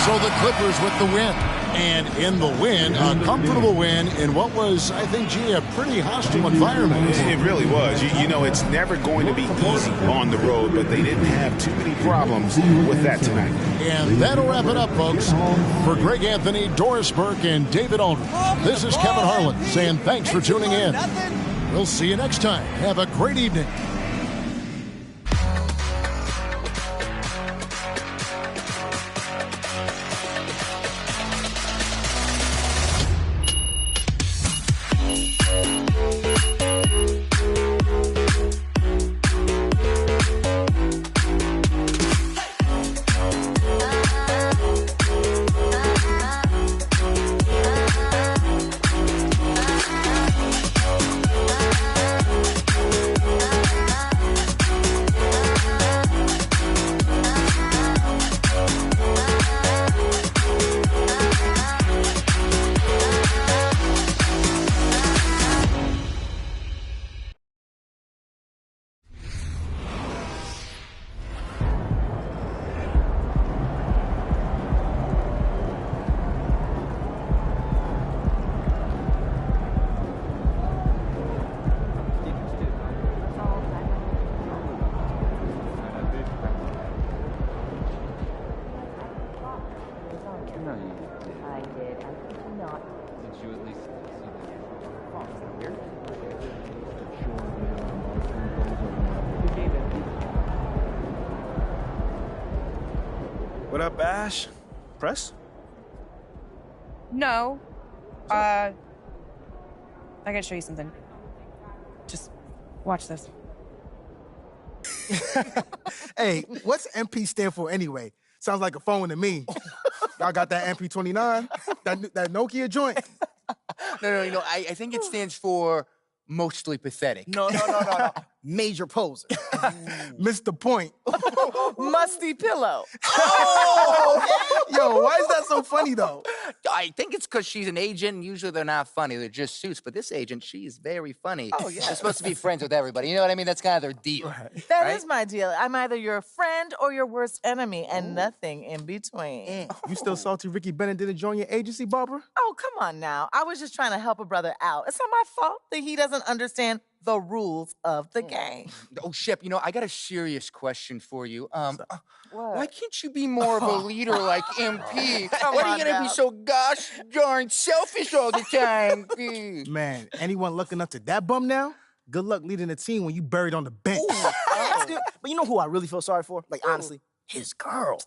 Speaker 7: So the Clippers with the win. And in the win, a comfortable win in what was, I think, a pretty hostile environment.
Speaker 8: It really was. You know, it's never going to be easy on the road, but they didn't have too many problems with that tonight.
Speaker 7: And that'll wrap it up, folks. For Greg Anthony, Doris Burke, and David Aldridge, this is Kevin Harlan saying thanks for tuning in. We'll see you next time. Have a great evening.
Speaker 3: What up, Ash? Press?
Speaker 14: No. I gotta show you something. Just watch this.
Speaker 15: Hey, what's MP stand for anyway? Sounds like a phone to me. Y'all got that MP29? That Nokia joint?
Speaker 16: No. I think it stands for mostly pathetic.
Speaker 5: No. Major poser.
Speaker 15: Missed the point.
Speaker 17: Musty pillow.
Speaker 15: Yo, why is that so funny, though?
Speaker 16: I think it's because she's an agent, and usually they're not funny. They're just suits. But this agent, she's very funny.
Speaker 17: Oh, yeah.
Speaker 16: They're supposed to be friends with everybody. You know what I mean? That's kind of their deal.
Speaker 17: That is my deal. I'm either your friend or your worst enemy, and nothing in between.
Speaker 15: You still salty Ricky Bennett didn't join your agency, Barbara?
Speaker 17: Oh, come on now. I was just trying to help a brother out. It's not my fault that he doesn't understand the rules of the game.
Speaker 16: Oh, Shep, I got a serious question for you.
Speaker 17: What?
Speaker 16: Why can't you be more of a leader like MP?
Speaker 17: Come
Speaker 16: Why are
Speaker 17: on
Speaker 16: you gonna
Speaker 17: now.
Speaker 16: be so gosh darn selfish all the time?
Speaker 15: Man, anyone looking up to that bum now? Good luck leading a team when you buried on the bench.
Speaker 5: That's good. But you know who I really feel sorry for? Like, honestly? His girl.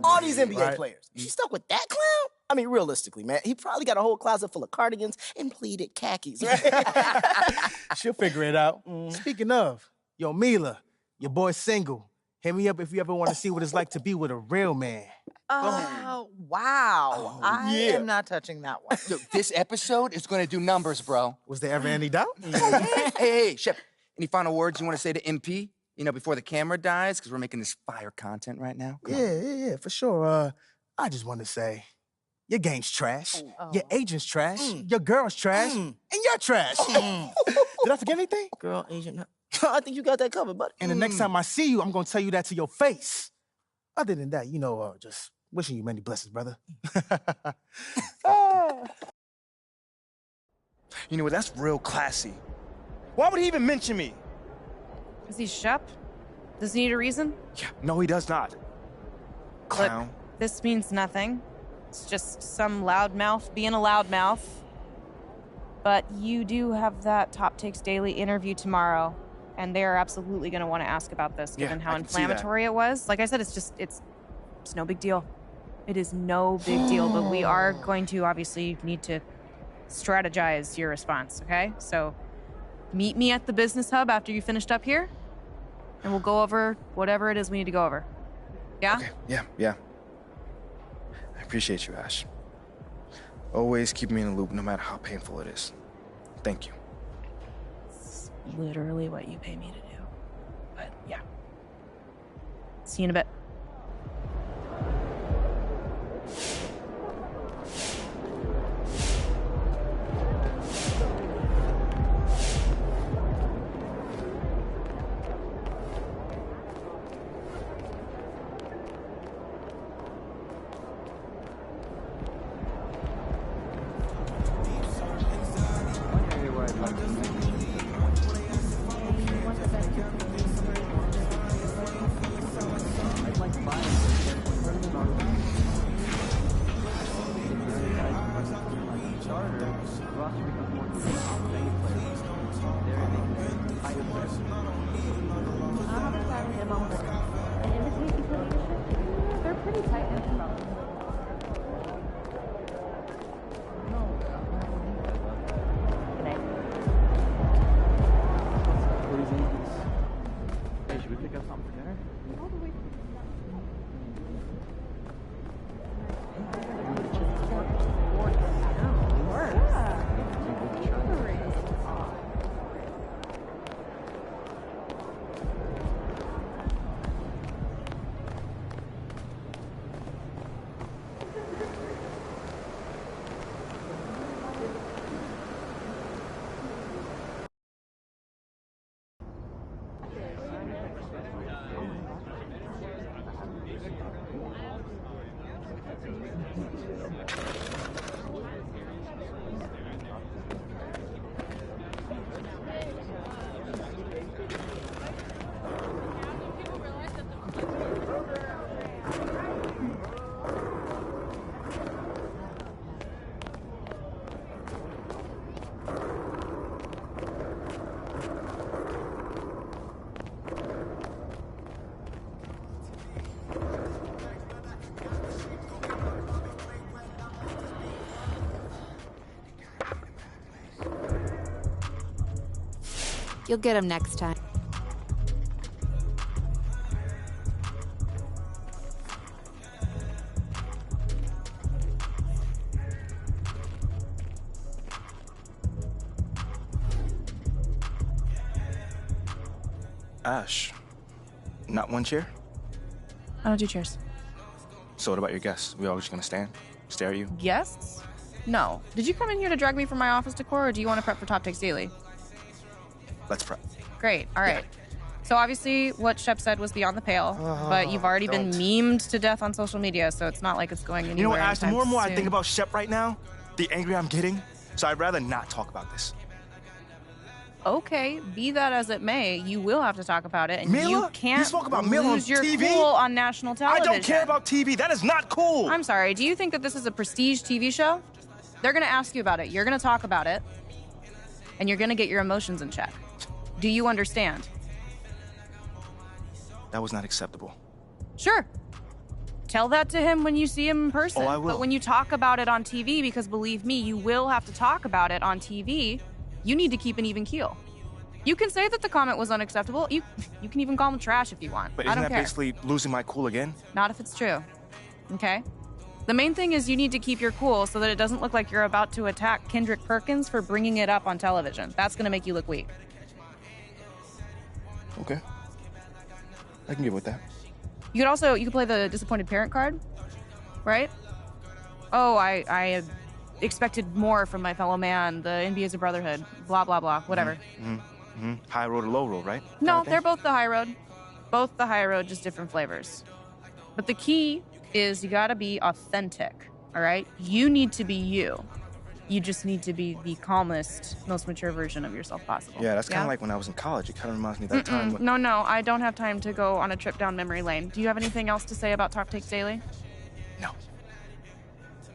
Speaker 5: All these NBA players. She stuck with that clown? I mean, realistically, man, he probably got a whole closet full of cardigans and pleated khakis, right?
Speaker 15: She'll figure it out. Speaking of, yo, Mila, your boy's single. Hit me up if you ever want to see what it's like to be with a real man.
Speaker 17: Oh, wow. I am not touching that one.
Speaker 16: Yo, this episode is gonna do numbers, bro.
Speaker 15: Was there ever any doubt?
Speaker 16: Hey, Shep, any final words you want to say to MP? Before the camera dies, because we're making this fire content right now. Come on.
Speaker 15: Yeah, for sure. I just want to say, your game's trash. Your agent's trash. Your girl's trash. And you're trash. Did I forget anything?
Speaker 5: Girl, agent. I think you got that covered, buddy.
Speaker 15: And the next time I see you, I'm going to tell you that to your face. Other than that, just wishing you many blessings, brother.
Speaker 3: You know what? That's real classy. Why would he even mention me?
Speaker 14: Is he Shep? Does he need a reason?
Speaker 3: Yeah, no, he does not. Clown.
Speaker 14: Look, this means nothing. It's just some loudmouth being a loudmouth. But you do have that Top Takes Daily interview tomorrow, and they are absolutely going to want to ask about this, given how
Speaker 3: I can see that.
Speaker 14: inflammatory it was. Like I said, it's no big deal. It is no big deal, but we are going to obviously need to strategize your response, okay? So meet me at the business hub after you finished up here, and we'll go over whatever it is we need to go over. Yeah?
Speaker 3: Okay, yeah. I appreciate you, Ash. Always keep me in the loop, no matter how painful it is. Thank you.
Speaker 14: It's literally what you pay me to do. But yeah. See you in a bit.
Speaker 18: You'll get him next time.
Speaker 3: Ash, not one chair?
Speaker 14: I don't do cheers.
Speaker 3: So what about your guests? We all just gonna stand, stare at you?
Speaker 14: Guests? No. Did you come in here to drag me from my office decor, or do you want to prep for Top Takes Daily?
Speaker 3: Let's prep.
Speaker 14: Great. All right. So obviously what Shep said was beyond the pale, but you've already been memed to death on social media, so it's not like it's going anywhere.
Speaker 3: You know what, Ash, the more and more I
Speaker 14: soon.
Speaker 3: think about Shep right now, the angrier I'm getting, so I'd rather not talk about this.
Speaker 14: Okay, be that as it may, you will have to talk about it, and
Speaker 3: Mila?
Speaker 14: you can't
Speaker 3: You spoke about Mila on
Speaker 14: lose your
Speaker 3: TV?
Speaker 14: cool on national television.
Speaker 3: I don't care about TV. That is not cool.
Speaker 14: I'm sorry. Do you think that this is a prestige TV show? They're going to ask you about it. You're going to talk about it, and you're going to get your emotions in check. Do you understand?
Speaker 3: That was not acceptable.
Speaker 14: Sure. Tell that to him when you see him in person.
Speaker 3: Oh, I will.
Speaker 14: But when you talk about it on TV, because believe me, you will have to talk about it on TV, you need to keep an even keel. You can say that the comment was unacceptable. You can even call him trash if you want.
Speaker 3: But
Speaker 14: I
Speaker 3: isn't
Speaker 14: don't
Speaker 3: that
Speaker 14: care.
Speaker 3: basically losing my cool again?
Speaker 14: Not if it's true. Okay? The main thing is you need to keep your cool so that it doesn't look like you're about to attack Kendrick Perkins for bringing it up on television. That's going to make you look weak.
Speaker 3: Okay. I can get with that.
Speaker 14: You could play the disappointed parent card, right? Oh, I expected more from my fellow man. The NBA is a brotherhood. Blah, blah, blah. Whatever.
Speaker 3: High road or low road, right?
Speaker 14: No, they're both the high road. Both the high road, just different flavors. But the key is you gotta be authentic, all right? You need to be you. You just need to be the calmest, most mature version of yourself possible.
Speaker 3: Yeah, that's kind of like when I was in college. It kind of reminds me of that time. When...
Speaker 14: No, I don't have time to go on a trip down memory lane. Do you have anything else to say about Top Takes Daily?
Speaker 3: No.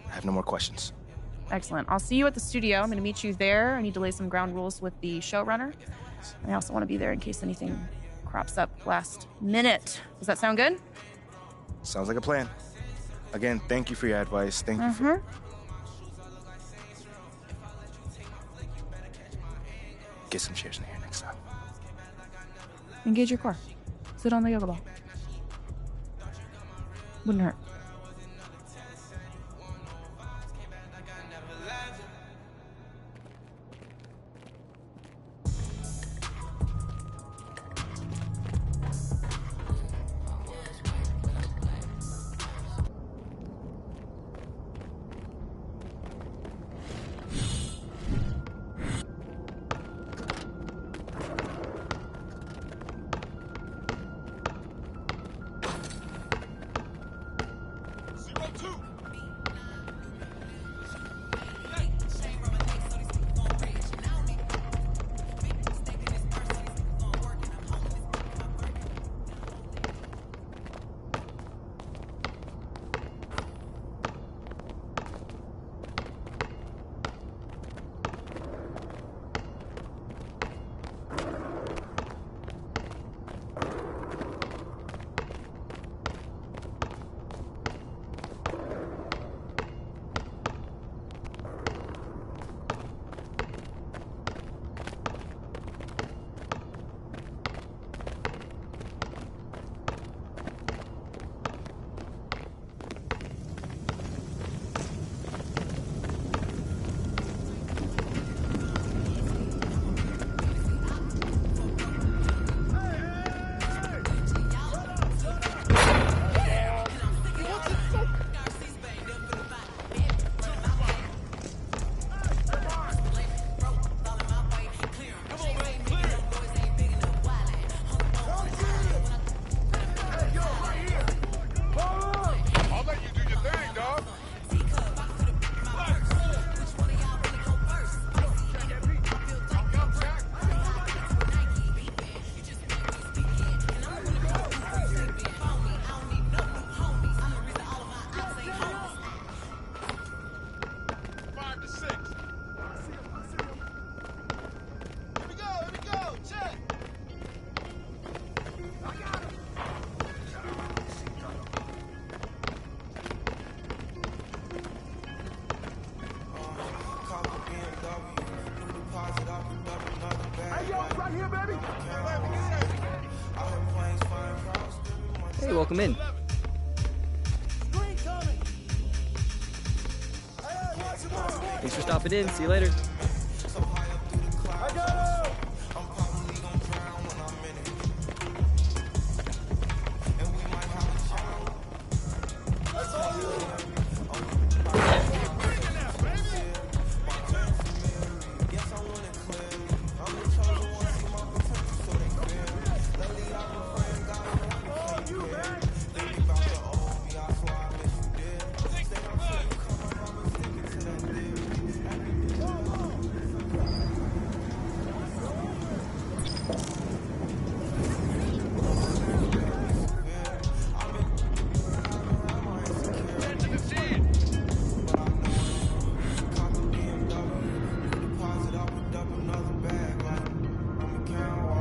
Speaker 3: I have no more questions.
Speaker 14: Excellent. I'll see you at the studio. I'm gonna meet you there. I need to lay some ground rules with the showrunner. I also want to be there in case anything crops up last minute. Does that sound good?
Speaker 3: Sounds like a plan. Again, thank you for your advice. Thank you for... Get some chairs in here next time.
Speaker 14: Engage your core. Sit on the yoga ball. Wouldn't hurt.
Speaker 18: welcome in. Thanks for stopping in. See you later.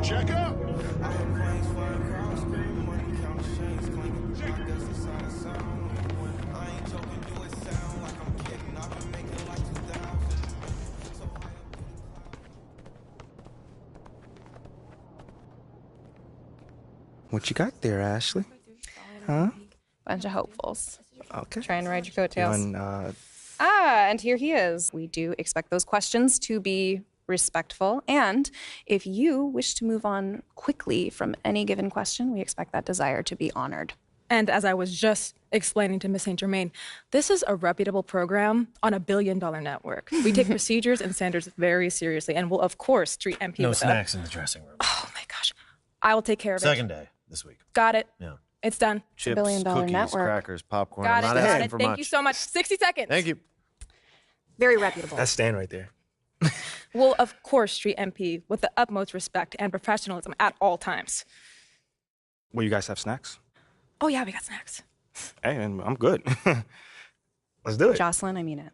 Speaker 7: Check out.
Speaker 3: What you got there, Ashley? Huh?
Speaker 14: Bunch of hopefuls.
Speaker 3: Okay.
Speaker 14: Trying to ride your coattails.
Speaker 3: Feeling,
Speaker 14: And here he is. We do expect those questions to be respectful. And if you wish to move on quickly from any given question, we expect that desire to be honored.
Speaker 19: And as I was just explaining to Ms. St. Germain, this is a reputable program on a billion-dollar network. We take procedures and standards very seriously and will, of course, treat MP
Speaker 20: No
Speaker 19: with
Speaker 20: snacks in the dressing room.
Speaker 19: Oh, my gosh. I will take care of it.
Speaker 20: Second day this week.
Speaker 19: Got it.
Speaker 20: Yeah.
Speaker 19: It's done.
Speaker 21: Chips,
Speaker 14: billion-dollar
Speaker 21: cookies,
Speaker 14: network.
Speaker 21: crackers, popcorn.
Speaker 19: Got
Speaker 21: I'm
Speaker 19: it.
Speaker 21: not
Speaker 19: Got
Speaker 21: asking
Speaker 19: it.
Speaker 21: for
Speaker 19: Thank
Speaker 21: much.
Speaker 19: you so much. 60 seconds.
Speaker 21: Thank you.
Speaker 14: Very reputable.
Speaker 3: That's Stan right there.
Speaker 19: We'll, of course, treat MP with the utmost respect and professionalism at all times.
Speaker 3: Well, you guys have snacks?
Speaker 19: Oh, yeah, we got snacks.
Speaker 3: Hey, man, I'm good. Let's do it.
Speaker 14: Jocelyn, I mean it.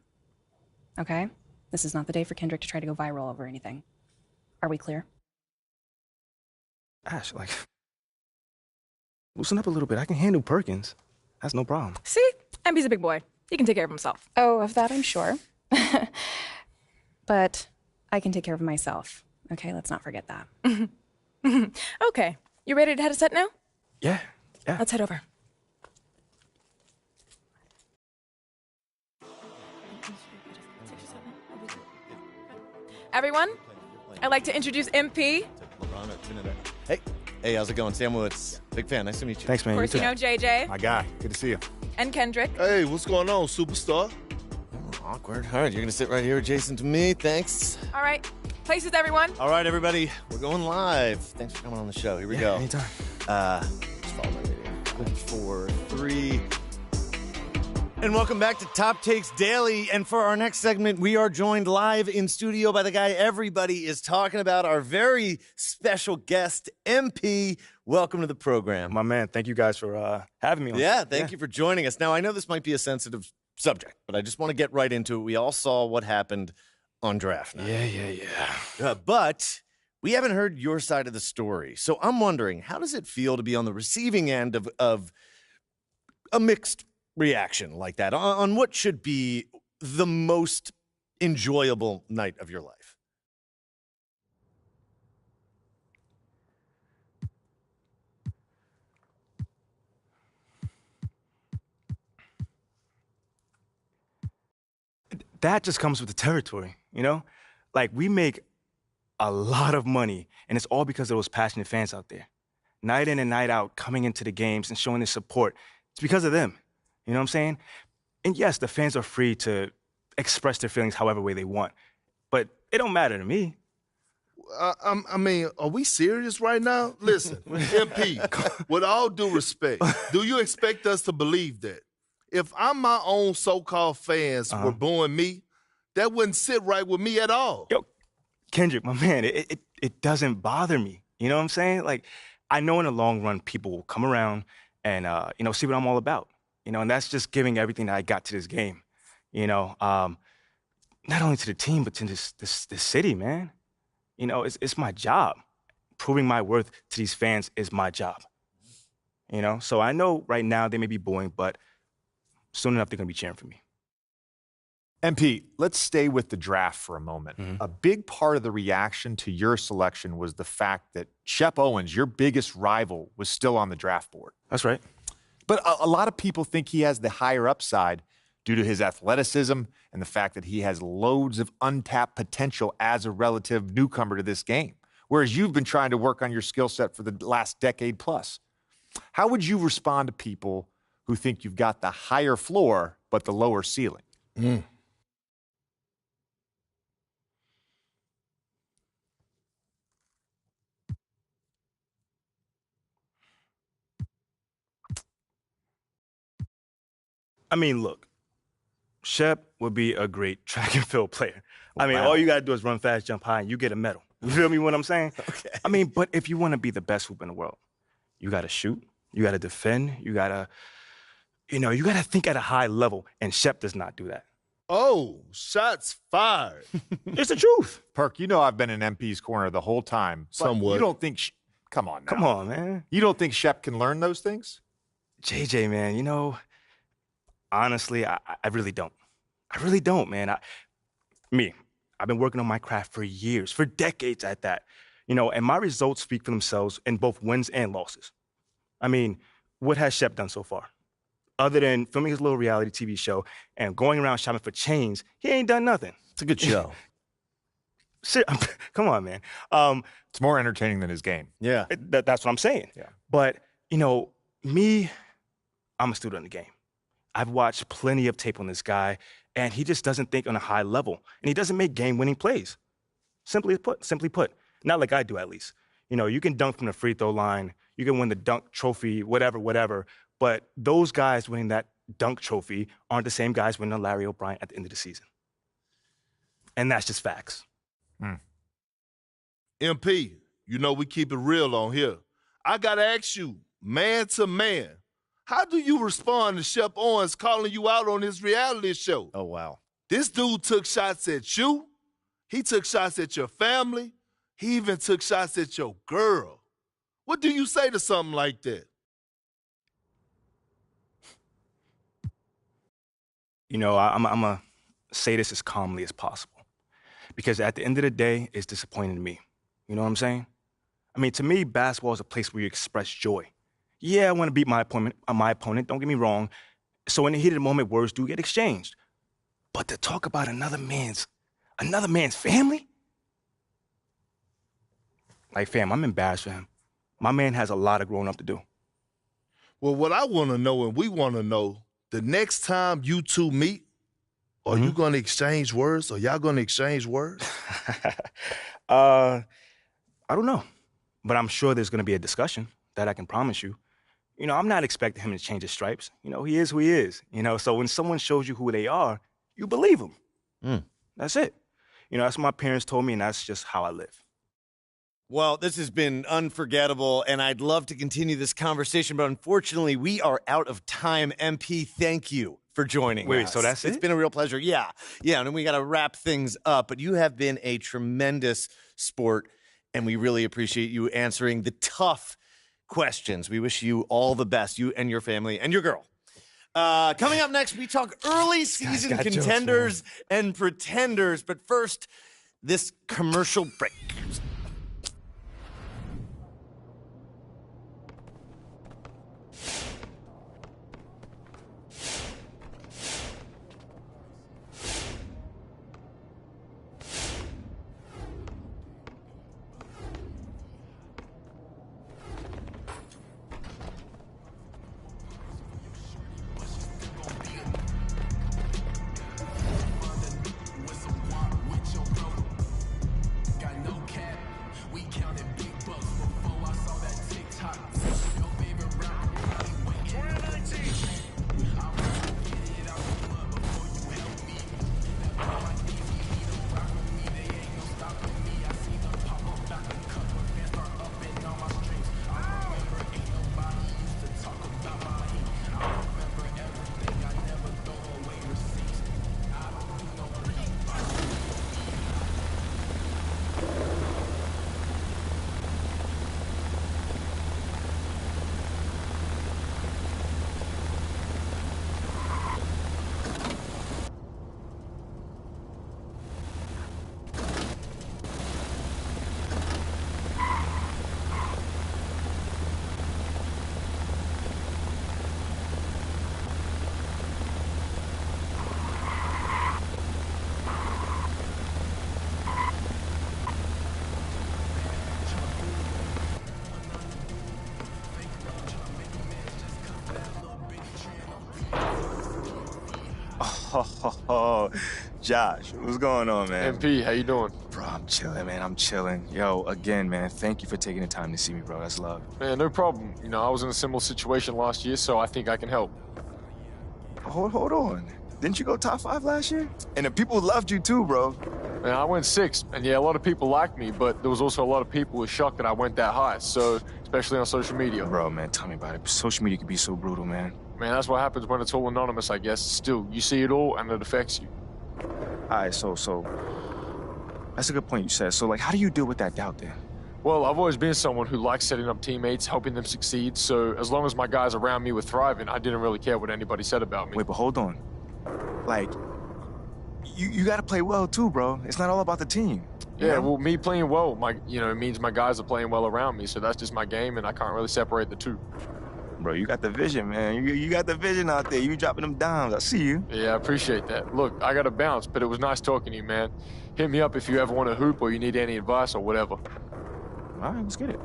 Speaker 14: Okay? This is not the day for Kendrick to try to go viral over anything. Are we clear?
Speaker 3: Ash, like, loosen up a little bit. I can handle Perkins. That's no problem.
Speaker 19: See? MP's a big boy. He can take care of himself.
Speaker 14: Oh, of that I'm sure. But I can take care of myself. Okay, let's not forget that.
Speaker 19: Okay. You ready to head to set now?
Speaker 3: Yeah.
Speaker 19: Let's head over. Everyone, I'd like to introduce MP.
Speaker 20: Hey, how's it going? Sam Lewis. Big fan. Nice to meet you.
Speaker 3: Thanks, man.
Speaker 19: Of course, you know JJ
Speaker 6: My guy. Good to see you.
Speaker 19: and Kendrick.
Speaker 22: Hey, what's going on, superstar?
Speaker 20: Awkward. All right, you're going to sit right here adjacent to me. Thanks.
Speaker 19: All right. Places, everyone.
Speaker 20: All right, everybody. We're going live. Thanks for coming on the show. Here we go.
Speaker 3: Anytime.
Speaker 20: Just follow my radio. 4, 3. And welcome back to Top Takes Daily. And for our next segment, we are joined live in studio by the guy everybody is talking about, our very special guest, MP. Welcome to the program.
Speaker 3: My man, thank you guys for having me on.
Speaker 20: Yeah, thank you for joining us. Now, I know this might be a sensitive subject, but I just want to get right into it. We all saw what happened on draft night.
Speaker 3: Yeah.
Speaker 20: But we haven't heard your side of the story. So I'm wondering, how does it feel to be on the receiving end of a mixed reaction like that on what should be the most enjoyable night of your life?
Speaker 3: That just comes with the territory, you know? Like, we make a lot of money, and it's all because of those passionate fans out there. Night in and night out, coming into the games and showing their support. It's because of them. You know what I'm saying? And yes, the fans are free to express their feelings however way they want, but it don't matter to me.
Speaker 22: I mean, are we serious right now? Listen, MP, with all due respect, do you expect us to believe that? If I'm my own so-called fans were booing me, that wouldn't sit right with me at all.
Speaker 3: Yo, Kendrick, my man, it doesn't bother me. You know what I'm saying? Like, I know in the long run, people will come around and, see what I'm all about. And that's just giving everything that I got to this game. Not only to the team, but to this city, man. It's my job. Proving my worth to these fans is my job. So I know right now they may be booing, but soon enough they're going to be cheering for me.
Speaker 23: MP, let's stay with the draft for a moment.
Speaker 3: Mm-hmm.
Speaker 23: A big part of the reaction to your selection was the fact that Shep Owens, your biggest rival, was still on the draft board.
Speaker 3: That's right.
Speaker 23: But a lot of people think he has the higher upside due to his athleticism and the fact that he has loads of untapped potential as a relative newcomer to this game, whereas you've been trying to work on your skill set for the last decade plus. How would you respond to people who think you've got the higher floor but the lower ceiling?
Speaker 3: I mean, look, Shep would be a great track and field player. I mean, all you got to do is run fast, jump high, and you get a medal. You feel me what I'm saying?
Speaker 23: Okay.
Speaker 3: I mean, but if you want to be the best hoop in the world, you got to shoot, you got to defend, you got to, you got to think at a high level, and Shep does not do that.
Speaker 22: Oh, shots fired.
Speaker 3: It's the truth.
Speaker 23: Perk, I've been in MP's corner the whole time.
Speaker 22: Somewhat.
Speaker 23: You don't think come on now.
Speaker 3: Come on, man.
Speaker 23: You don't think Shep can learn those things?
Speaker 3: JJ, man, honestly, I really don't. I really don't, man. I've been working on my craft for years, for decades at that. And my results speak for themselves in both wins and losses. I mean, what has Shep done so far? Other than filming his little reality TV show and going around shopping for chains, he ain't done nothing.
Speaker 20: It's a good show.
Speaker 3: Come on, man.
Speaker 23: It's more entertaining than his game.
Speaker 20: Yeah.
Speaker 3: That's what I'm saying.
Speaker 23: Yeah.
Speaker 3: But, me, I'm a student of the game. I've watched plenty of tape on this guy, and he just doesn't think on a high level, and he doesn't make game-winning plays. Simply put, not like I do at least. You can dunk from the free throw line, you can win the dunk trophy, whatever, but those guys winning that dunk trophy aren't the same guys winning a Larry O'Brien at the end of the season. And that's just facts.
Speaker 22: MP, we keep it real on here. I got to ask you, man to man, how do you respond to Shep Owens calling you out on his reality show?
Speaker 20: Oh, wow.
Speaker 22: This dude took shots at you. He took shots at your family. He even took shots at your girl. What do you say to something like that?
Speaker 3: I'm going to say this as calmly as possible. Because at the end of the day, it's disappointing to me. You know what I'm saying? I mean, to me, basketball is a place where you express joy. Yeah, I want to beat my opponent, don't get me wrong. So in the heat of the moment, words do get exchanged. But to talk about another man's family? Like, fam, I'm embarrassed for him. My man has a lot of growing up to do.
Speaker 22: Well, what I want to know, and we want to know, the next time you two meet, are you going to exchange words? Are y'all going to exchange words?
Speaker 3: I don't know. But I'm sure there's going to be a discussion. That I can promise you. I'm not expecting him to change his stripes. He is who he is. So when someone shows you who they are, you believe them. That's it. That's what my parents told me, and that's just how I live.
Speaker 20: Well, this has been unforgettable, and I'd love to continue this conversation, but unfortunately, we are out of time. MP, thank you for joining us.
Speaker 3: Wait, so that's it?
Speaker 20: It's been a real pleasure. Yeah, and then we got to wrap things up, but you have been a tremendous sport, and we really appreciate you answering the tough questions. We wish you all the best, you and your family and your girl. Coming up next, we talk early season contenders and pretenders. But first, this commercial break.
Speaker 3: Oh, Josh, what's going on, man?
Speaker 13: MP, how you doing?
Speaker 3: Bro, I'm chilling, man. I'm chilling. Yo, again, man, thank you for taking the time to see me, bro. That's love.
Speaker 13: Man, no problem. You know, I was in a similar situation last year, so I think I can help.
Speaker 3: Hold on. Didn't you go top 5 last year? And the people loved you too, bro.
Speaker 13: Man, I went 6th, and yeah, a lot of people liked me, but there was also a lot of people who were shocked that I went that high, so, especially on social media.
Speaker 3: Bro, man, tell me about it. Social media can be so brutal, man.
Speaker 13: Man, that's what happens when it's all anonymous, I guess. Still, you see it all, and it affects you.
Speaker 3: All right, so that's a good point you said. So, like, how do you deal with that doubt then?
Speaker 13: Well, I've always been someone who likes setting up teammates, helping them succeed, so as long as my guys around me were thriving, I didn't really care what anybody said about me.
Speaker 3: Wait, but hold on. Like, you got to play well too, bro. It's not all about the team.
Speaker 13: Yeah, well, me playing well, it means my guys are playing well around me, so that's just my game, and I can't really separate the two.
Speaker 3: Bro, you got the vision, man. You got the vision out there. You dropping them dimes. I see you.
Speaker 13: Yeah, I appreciate that. Look, I got to bounce, but it was nice talking to you, man. Hit me up if you ever want to hoop or you need any advice or whatever.
Speaker 3: All right, let's get it.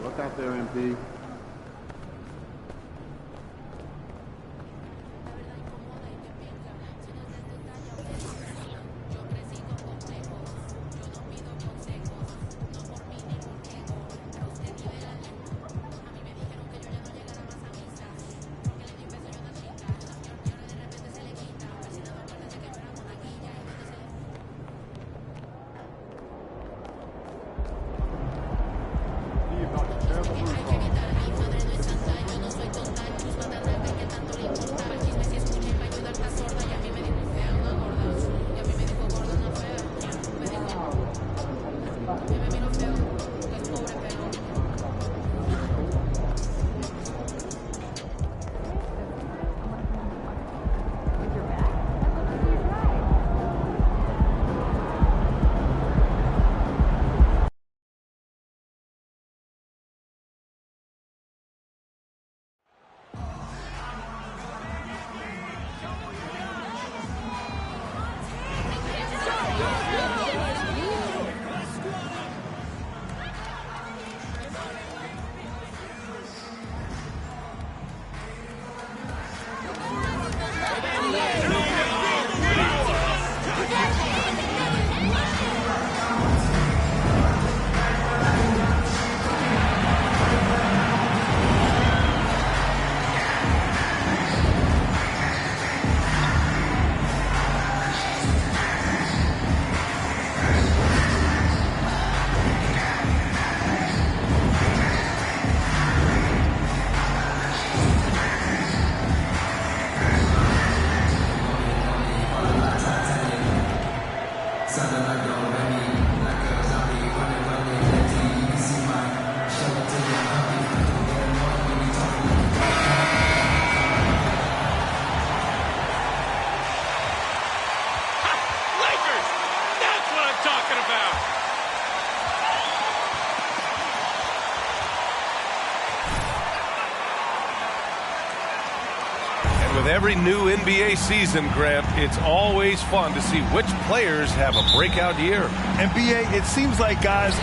Speaker 1: Look out there, MP.
Speaker 11: Tear the roof off.
Speaker 2: With every new NBA season, Grant, it's always fun to see which players have a breakout year.
Speaker 10: NBA, it seems like guys...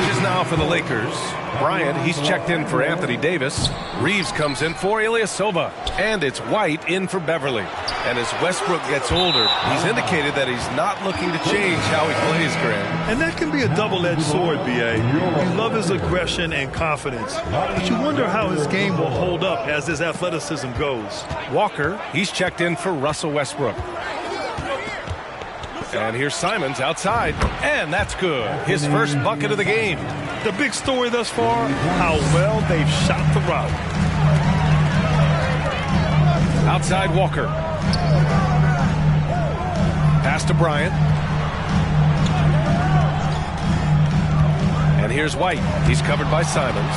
Speaker 2: Just now for the Lakers. Bryant, he's checked in for Anthony Davis. Reeves comes in for Ilyasova. And it's White in for Beverly. And as Westbrook gets older, he's indicated that he's not looking to change how he plays, Grant.
Speaker 10: And that can be a double-edged sword, B.A. You love his aggression and confidence, but you wonder how his game will hold up as his athleticism goes.
Speaker 2: Walker, he's checked in for Russell Westbrook. And here's Simons outside, and that's good. His first bucket of the game.
Speaker 10: The big story thus far, how well they've shot the route.
Speaker 2: Outside Walker. Pass to Bryant. And here's White. He's covered by Simons.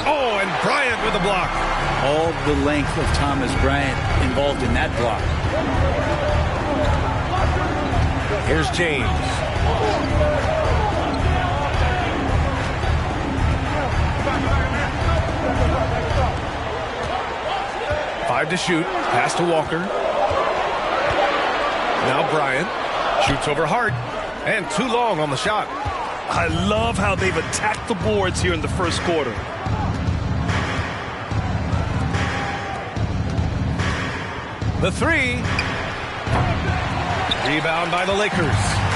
Speaker 2: Oh, and Bryant with a block.
Speaker 21: All the length of Thomas Bryant involved in that block.
Speaker 2: Here's James. Five to shoot. Pass to Walker. Now Bryant shoots over Hart. And too long on the shot.
Speaker 10: I love how they've attacked the boards here in the first quarter.
Speaker 2: The three. Rebound by the Lakers.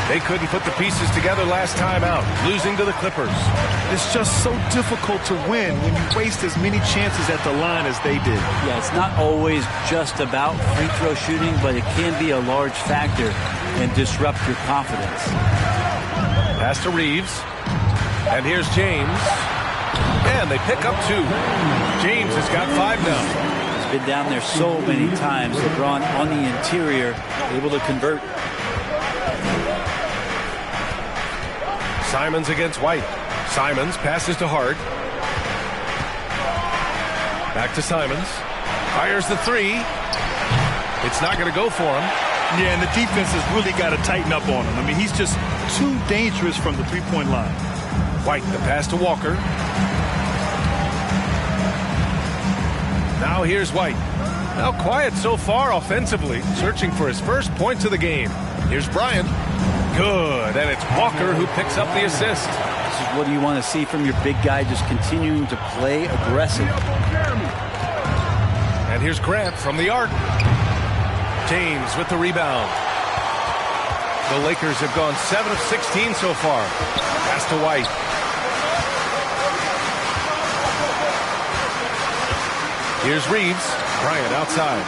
Speaker 2: They couldn't put the pieces together last time out, losing to the Clippers.
Speaker 10: It's just so difficult to win when you waste as many chances at the line as they did.
Speaker 21: Yeah, it's not always just about free throw shooting, but it can be a large factor and disrupt your confidence.
Speaker 2: Pass to Reeves. And here's James. And they pick up two. James has got five now.
Speaker 21: Been down there so many times. LeBron on the interior, able to convert.
Speaker 2: Simons against White. Simons passes to Hart. Back to Simons. Fires the three. It's not going to go for him.
Speaker 10: Yeah, and the defense has really got to tighten up on him. I mean, he's just too dangerous from the three-point line.
Speaker 2: White, the pass to Walker. Now here's White. Now quiet so far offensively, searching for his first points of the game. Here's Bryant. Good, and it's Walker who picks up the assist.
Speaker 21: This is what you want to see from your big guy, just continuing to play aggressive.
Speaker 2: And here's Grant from the arc. James with the rebound. The Lakers have gone 7 of 16 so far. Pass to White. Here's Reeves. Bryant outside.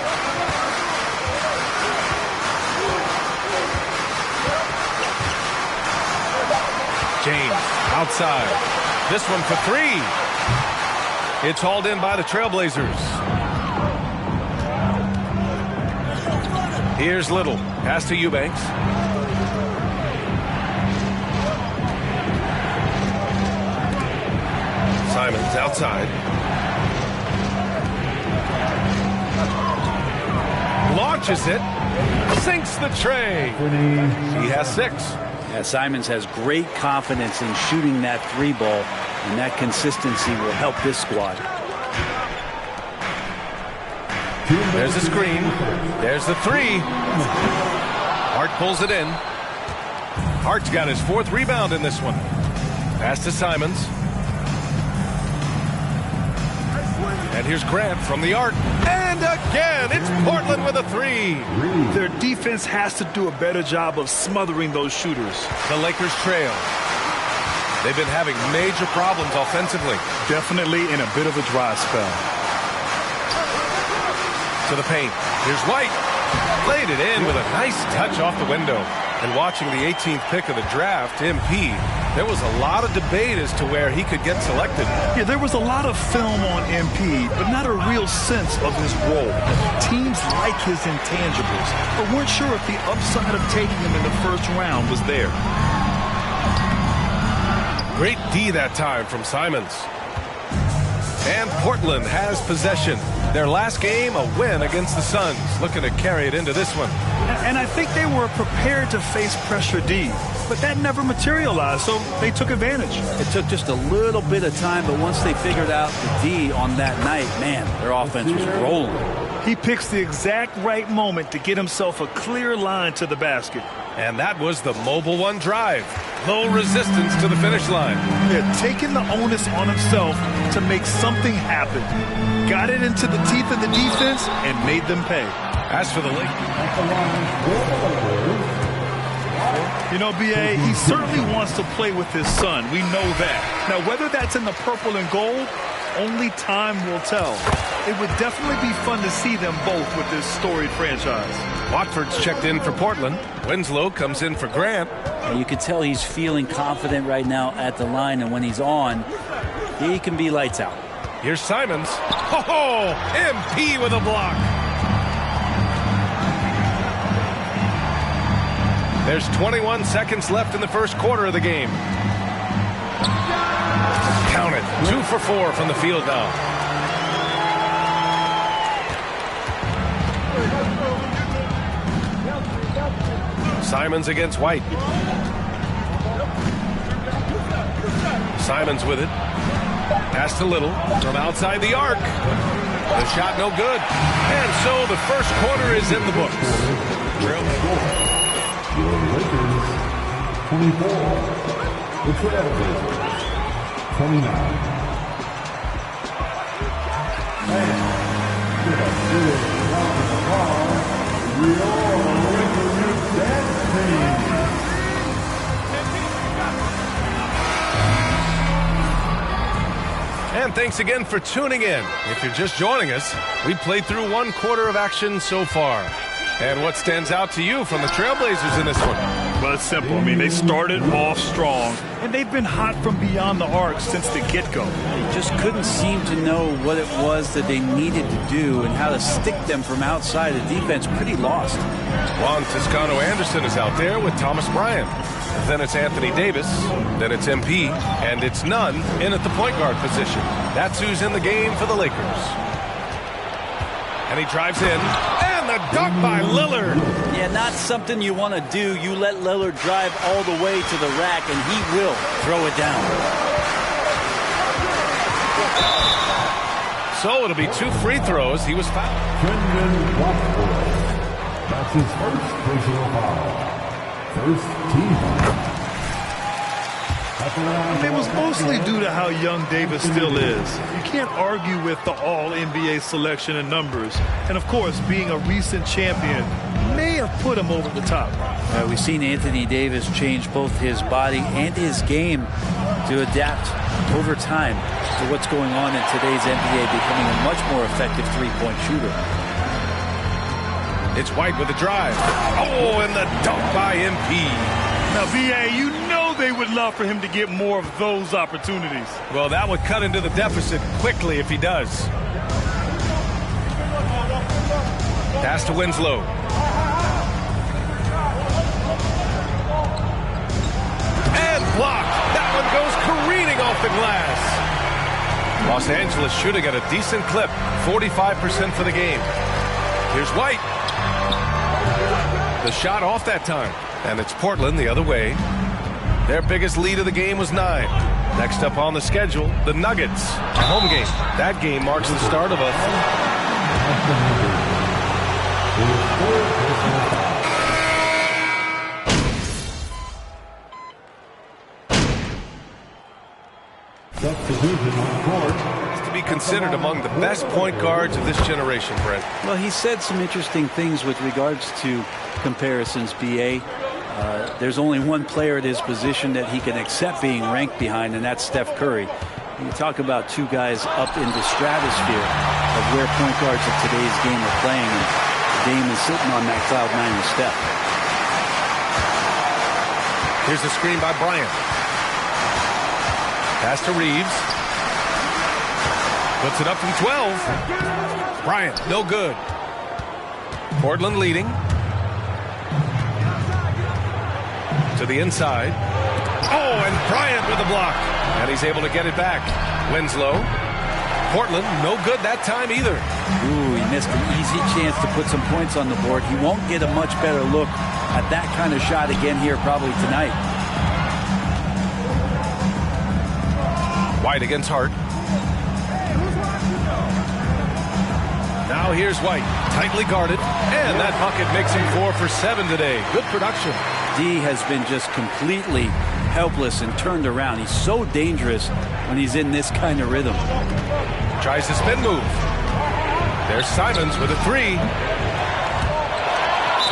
Speaker 2: James outside. This one for three. It's hauled in by the Trailblazers. Here's Little. Pass to Eubanks. Simons outside. Launches it, sinks the tray. He has 6.
Speaker 21: Yeah, Simons has great confidence in shooting that three ball, and that consistency will help this squad.
Speaker 2: There's the screen. There's the three. Hart pulls it in. Hart's got his 4th rebound in this one. Pass to Simons. And here's Grant from the arc. And again, it's Portland with a 3.
Speaker 10: Their defense has to do a better job of smothering those shooters.
Speaker 2: The Lakers trail. They've been having major problems offensively.
Speaker 10: Definitely in a bit of a dry spell.
Speaker 2: To the paint. Here's White. Laid it in with a nice touch off the window. And watching the 18th pick of the draft, MP, there was a lot of debate as to where he could get selected.
Speaker 10: Yeah, there was a lot of film on MP, but not a real sense of his role. Teams like his intangibles, but weren't sure if the upside of taking him in the first round was there.
Speaker 2: Great D that time from Simons. And Portland has possession. Their last game, a win against the Suns, looking to carry it into this one.
Speaker 10: And I think they were prepared to face pressure D, but that never materialized, so they took advantage.
Speaker 21: It took just a little bit of time, but once they figured out the D on that night, man, their offense was rolling.
Speaker 10: He picks the exact right moment to get himself a clear line to the basket.
Speaker 2: And that was the Mobile One drive. Low resistance to the finish line.
Speaker 10: Yeah, taking the onus on himself to make something happen. Got it into the teeth of the defense and made them pay.
Speaker 2: As for the Lakers,
Speaker 10: you know, B.A., he certainly wants to play with his son. We know that. Now, whether that's in the purple and gold, only time will tell. It would definitely be fun to see them both with this storied franchise.
Speaker 2: Watford's checked in for Portland. Winslow comes in for Grant.
Speaker 21: And you can tell he's feeling confident right now at the line, and when he's on, he can be lights out.
Speaker 2: Here's Simons. Oh, MP with a block. There's 21 seconds left in the first quarter of the game. Count it. 2 for 4 from the field now. Simons against White. Simons with it. Pass to Little from outside the arc. The shot no good. And so the first quarter is in the books.
Speaker 11: Your Lakers 24, the Trailblazers 29. And with a good round of applause, your Lakers dance team.
Speaker 2: And thanks again for tuning in. If you're just joining us, we played through one quarter of action so far. And what stands out to you from the Trailblazers in this one?
Speaker 10: Well, it's simple. I mean, they started off strong, and they've been hot from beyond the arc since the get-go.
Speaker 21: They just couldn't seem to know what it was that they needed to do and how to stick them from outside. The defense pretty lost.
Speaker 2: Juan Toscano-Anderson is out there with Thomas Bryant. Then it's Anthony Davis. Then it's MP. And it's Nunn in at the point guard position. That's who's in the game for the Lakers. And he drives in. The dunk by Lillard.
Speaker 21: Yeah, not something you want to do. You let Lillard drive all the way to the rack, and he will throw it down.
Speaker 2: So it'll be 2 free throws. He was fouled.
Speaker 11: Brendan Watford. That's his first personal foul. First team foul.
Speaker 10: It was mostly due to how young Davis still is. You can't argue with the all-NBA selection and numbers. And, of course, being a recent champion may have put him over the top.
Speaker 21: We've seen Anthony Davis change both his body and his game to adapt over time to what's going on in today's NBA, becoming a much more effective three-point shooter.
Speaker 2: It's White with a drive. Oh, and the dunk by MP.
Speaker 10: Now, B.A., you know they would love for him to get more of those opportunities.
Speaker 2: Well, that would cut into the deficit quickly if he does. Pass to Winslow. And blocked. That one goes careening off the glass. Los Angeles shooting at a decent clip. 45% for the game. Here's White. The shot off that time. And it's Portland the other way. Their biggest lead of the game was 9. Next up on the schedule, the Nuggets. A home game. That game marks the start of a...
Speaker 11: Substitution on court.
Speaker 2: to be considered among the best point guards of this generation, Brent.
Speaker 21: Well, he said some interesting things with regards to comparisons, B.A. There's only one player at his position that he can accept being ranked behind, and that's Steph Curry. You talk about two guys up in the stratosphere of where point guards of today's game are playing, and Dame is sitting on that cloud 9 with Steph.
Speaker 2: Here's the screen by Bryant. Pass to Reeves. Puts it up from 12. Bryant, no good. Portland leading. To the inside. Oh, and Bryant with a block. And he's able to get it back. Winslow. Portland, no good that time either.
Speaker 21: Ooh, he missed an easy chance to put some points on the board. He won't get a much better look at that kind of shot again here probably tonight.
Speaker 2: White against Hart. Now here's White, tightly guarded, and that bucket makes him 4 for 7 today. Good production.
Speaker 21: D has been just completely helpless and turned around. He's so dangerous when he's in this kind of rhythm.
Speaker 2: Tries the spin move. There's Simons with a 3.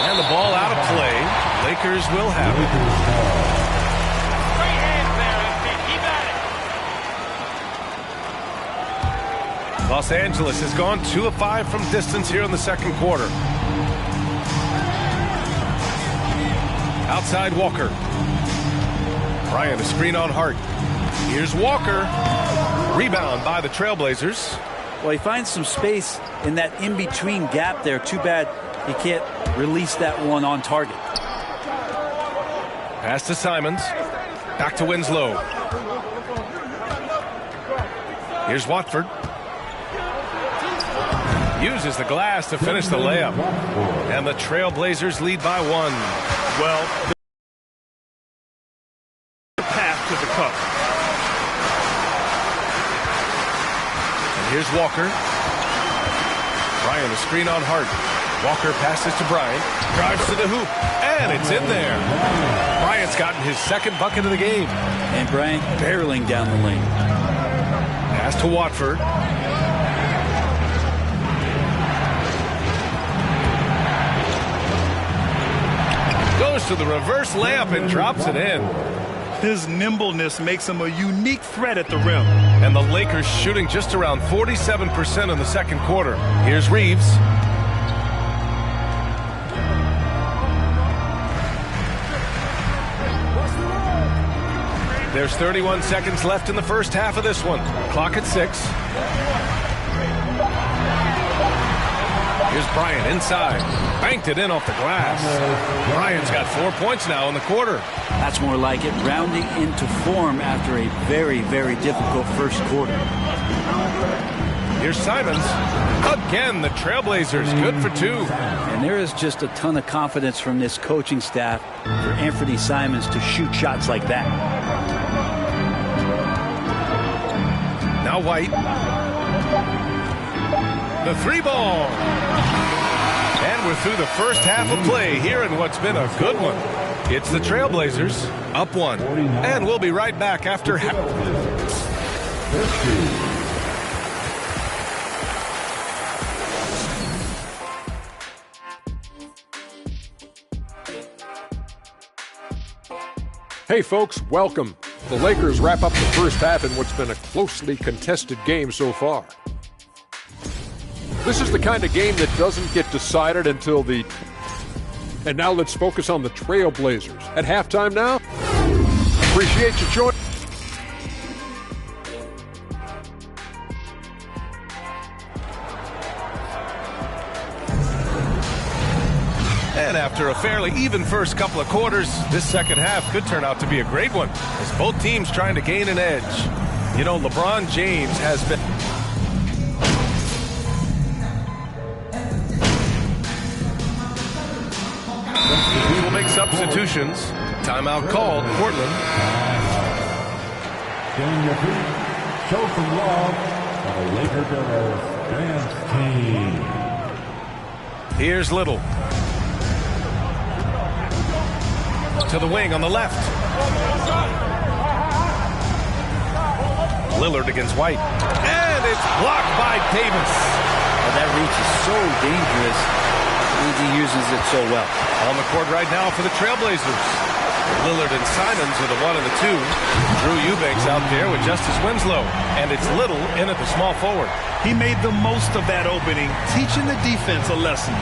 Speaker 2: And the ball out of play. Lakers will have it. Los Angeles has gone 2 of 5 from distance here in the second quarter. Outside Walker. Bryant a screen on Hart. Here's Walker. Rebound by the Trailblazers.
Speaker 21: Well, he finds some space in that in-between gap there. Too bad he can't release that one on target.
Speaker 2: Pass to Simons. Back to Winslow. Here's Watford. Uses the glass to finish the layup. And the Trailblazers lead by 1.
Speaker 10: Well, the path to the cup.
Speaker 2: And here's Walker. Bryant a screen on Hart. Walker passes to Bryant. Drives to the hoop. And it's in there. Bryant's gotten his second bucket of the game.
Speaker 21: And Bryant barreling down the lane.
Speaker 2: Pass to Watford. Goes to the reverse layup and drops it in.
Speaker 10: His nimbleness makes him a unique threat at the rim.
Speaker 2: And the Lakers shooting just around 47% in the second quarter. Here's Reeves. There's 31 seconds left in the first half of this one. Clock at 6. Here's Bryant inside. Banked it in off the glass. Bryant's got 4 points now in the quarter.
Speaker 21: That's more like it, rounding into form after a very, very difficult first quarter.
Speaker 2: Here's Simons. Again, the Trailblazers good for 2.
Speaker 21: And there is just a ton of confidence from this coaching staff for Anthony Simons to shoot shots like that.
Speaker 2: Now White. The 3-ball. And we're through the first half of play here in what's been a good one. It's the Trailblazers up 1. And we'll be right back after half.
Speaker 13: Hey folks, welcome. The Lakers wrap up the first half in what's been a closely contested game so far. This is the kind of game that doesn't get decided until the... And now let's focus on the Trailblazers. At halftime now, appreciate you joining.
Speaker 2: And after a fairly even first couple of quarters, this second half could turn out to be a great one, as both teams trying to gain an edge. You know, LeBron James has been... We will make substitutions. Timeout called, Portland.
Speaker 11: Getting your feet, show some love for the Laker Girls dance team.
Speaker 2: Here's Little. To the wing on the left. Lillard against White. And it's blocked by Davis.
Speaker 21: Well, that reach is so dangerous. He uses it so well.
Speaker 2: On the court right now for the Trailblazers. Lillard and Simons are the 1 and the 2. Drew Eubanks out there with Justice Winslow. And it's Little in at the small forward.
Speaker 10: He made the most of that opening, teaching the defense a lesson.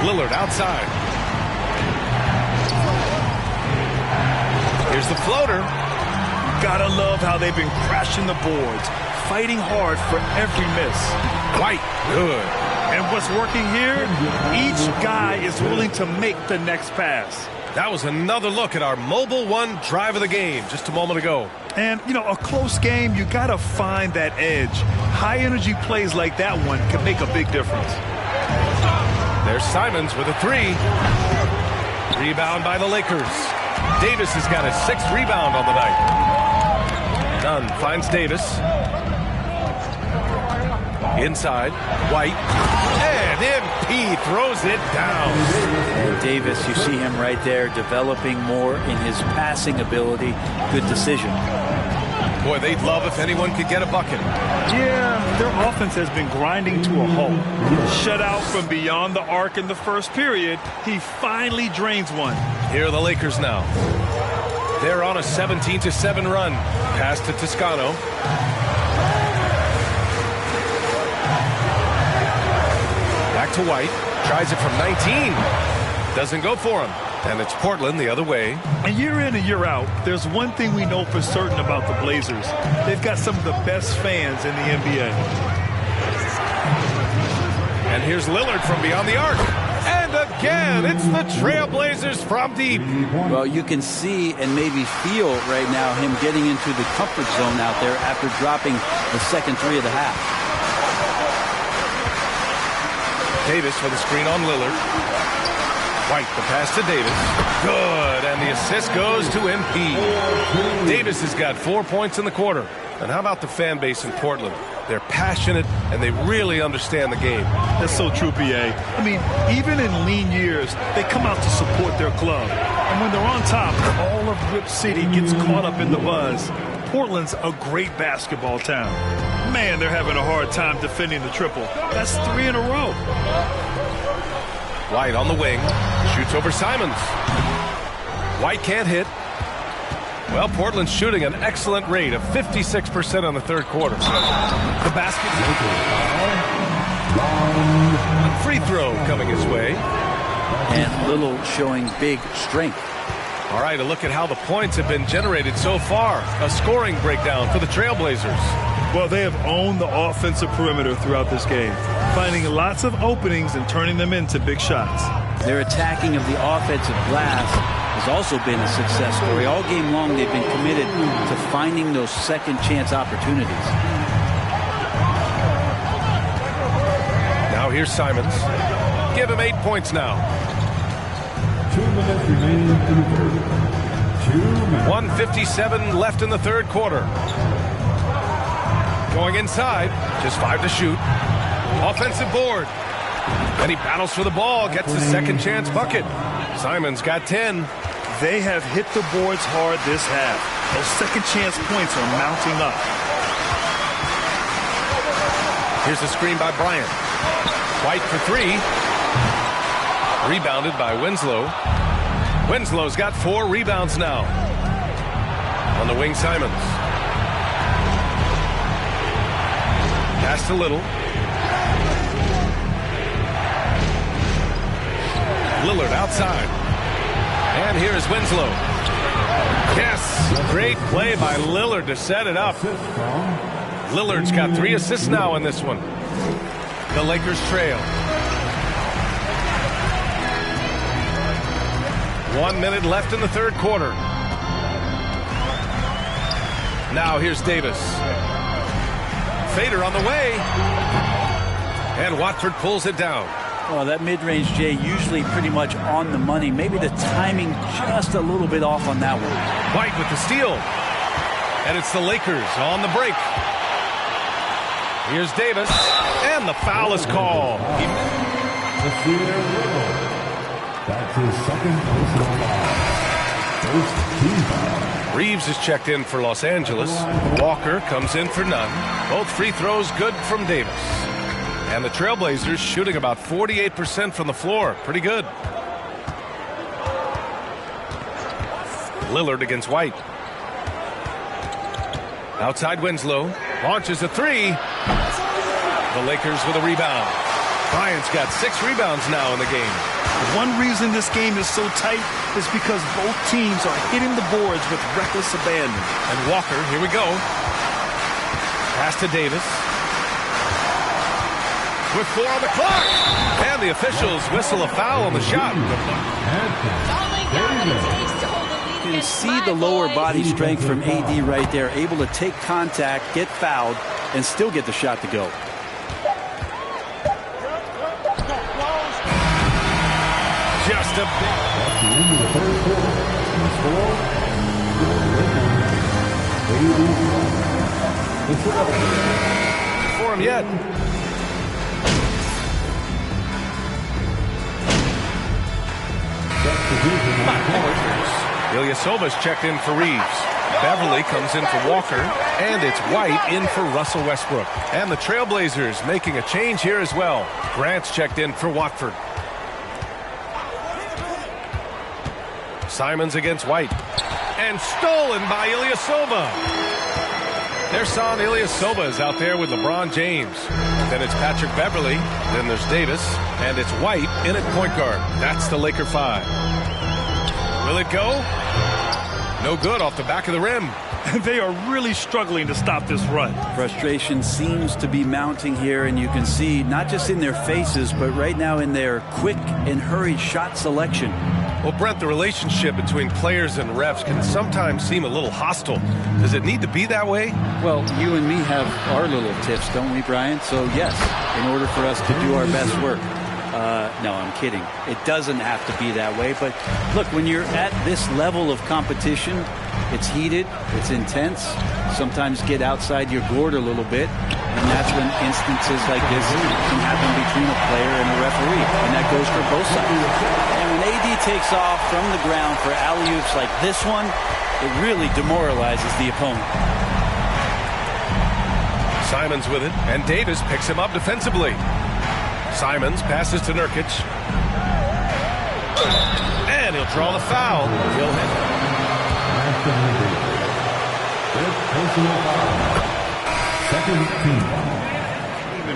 Speaker 2: Lillard outside. Here's the floater.
Speaker 10: Gotta love how they've been crashing the boards, fighting hard for every miss.
Speaker 2: White, good.
Speaker 10: And what's working here? Each guy is willing to make the next pass.
Speaker 2: That was another look at our Mobile One drive of the game just a moment ago.
Speaker 10: And, you know, a close game, you got to find that edge. High-energy plays like that one can make a big difference.
Speaker 2: There's Simons with a three. Rebound by the Lakers. Davis has got his 6th rebound on the night. Nunn finds Davis. Inside, White. And MP throws it down.
Speaker 21: And Davis, you see him right there developing more in his passing ability. Good decision.
Speaker 2: Boy, they'd love if anyone could get a bucket.
Speaker 10: Yeah, their offense has been grinding to a halt. Shut out from beyond the arc in the first period. He finally drains one.
Speaker 2: Here are the Lakers now. They're on a 17-7 run. Pass to Toscano. Back to White. Tries it from 19. Doesn't go for him. And it's Portland the other way.
Speaker 10: And year in and year out, there's one thing we know for certain about the Blazers. They've got some of the best fans in the NBA.
Speaker 2: And here's Lillard from beyond the arc. And again, it's the Trailblazers from deep.
Speaker 21: Well, you can see and maybe feel right now him getting into the comfort zone out there after dropping the second three of the half.
Speaker 2: Davis for the screen on Lillard. White, the pass to Davis. Good, and the assist goes to MP. Davis has got 4 points in the quarter. And how about the fan base in Portland? They're passionate, and they really understand the game.
Speaker 10: That's so true, PA. I mean, even in lean years, they come out to support their club. And when they're on top, all of Rip City gets caught up in the buzz. Portland's a great basketball town. Man, they're having a hard time defending the triple. That's 3 in a row.
Speaker 2: White on the wing. Shoots over Simons. White can't hit. Well, Portland's shooting an excellent rate of 56% on the third quarter. The basket. A free throw coming his way.
Speaker 21: And Little showing big strength.
Speaker 2: All right, a look at how the points have been generated so far. A scoring breakdown for the Trailblazers.
Speaker 10: Well, they have owned the offensive perimeter throughout this game, finding lots of openings and turning them into big shots.
Speaker 21: Their attacking of the offensive glass has also been a success story. All game long, they've been committed to finding those second chance opportunities.
Speaker 2: Now here's Simons. Give him 8 points now.
Speaker 11: 2 minutes remaining in the third. 2 minutes.
Speaker 2: 1:57 left in the third quarter. Going inside, just 5 to shoot. Offensive board. And he battles for the ball, gets the second chance bucket. Simons got 10.
Speaker 10: They have hit the boards hard this half. Those second chance points are mounting up.
Speaker 2: Here's the screen by Bryant. White for 3. Rebounded by Winslow. Winslow's got 4 rebounds now. On the wing, Simons. Pass to Little. Lillard outside. And here's Winslow. Yes, great play by Lillard to set it up. Lillard's got 3 assists now in this one. The Lakers trail. 1 minute left in the third quarter. Now here's Davis. Fader on the way. And Watford pulls it down.
Speaker 21: Well, that mid-range, Jay, usually pretty much on the money. Maybe the timing just a little bit off on that one.
Speaker 2: White with the steal. And it's the Lakers on the break. Here's Davis. And the foul is called.
Speaker 11: That's his second personal foul. First team foul.
Speaker 2: Reeves is checked in for Los Angeles. Walker comes in for Nunn. Both free throws good from Davis. And the Trailblazers shooting about 48% from the floor. Pretty good. Lillard against White. Outside Winslow. Launches a 3. The Lakers with a rebound. Bryant's got 6 rebounds now in the game.
Speaker 10: One reason this game is so tight is because both teams are hitting the boards with reckless abandon.
Speaker 2: And Walker, here we go. Pass to Davis. With 4 on the clock. And the officials whistle a foul on the shot.
Speaker 21: You can see the lower body strength from AD right there, able to take contact, get fouled, and still get the shot to go.
Speaker 2: Just a bit. For him yet. Ilyasova's checked in for Reeves. Beverly comes in for Walker, and it's White in for Russell Westbrook. And the Trailblazers making a change here as well. Grant's checked in for Watford. Simons against White. And stolen by Ilyasova. There's Son Ilyasova is out there with LeBron James. Then it's Patrick Beverly. Then there's Davis. And it's White in at point guard. That's the Laker 5. Will it go? No good off the back of the rim.
Speaker 10: They are really struggling to stop this run.
Speaker 21: Frustration seems to be mounting here, and you can see not just in their faces, but right now in their quick and hurried shot selection.
Speaker 2: Well, Brent, the relationship between players and refs can sometimes seem a little hostile. Does it need to be that way?
Speaker 21: Well, you and me have our little tips, don't we, Brian? So, yes, in order for us to do our best work. No, I'm kidding. It doesn't have to be that way. But look, when you're at this level of competition, it's heated, it's intense. Sometimes get outside your gourd a little bit. And that's when instances like this can happen between a player and a referee. And that goes for both sides. And when AD takes off from the ground for alley-oops like this one, it really demoralizes the opponent.
Speaker 2: Simons with it, and Davis picks him up defensively. Simons passes to Nurkic. And he'll draw the foul. He'll hit.
Speaker 11: Second team.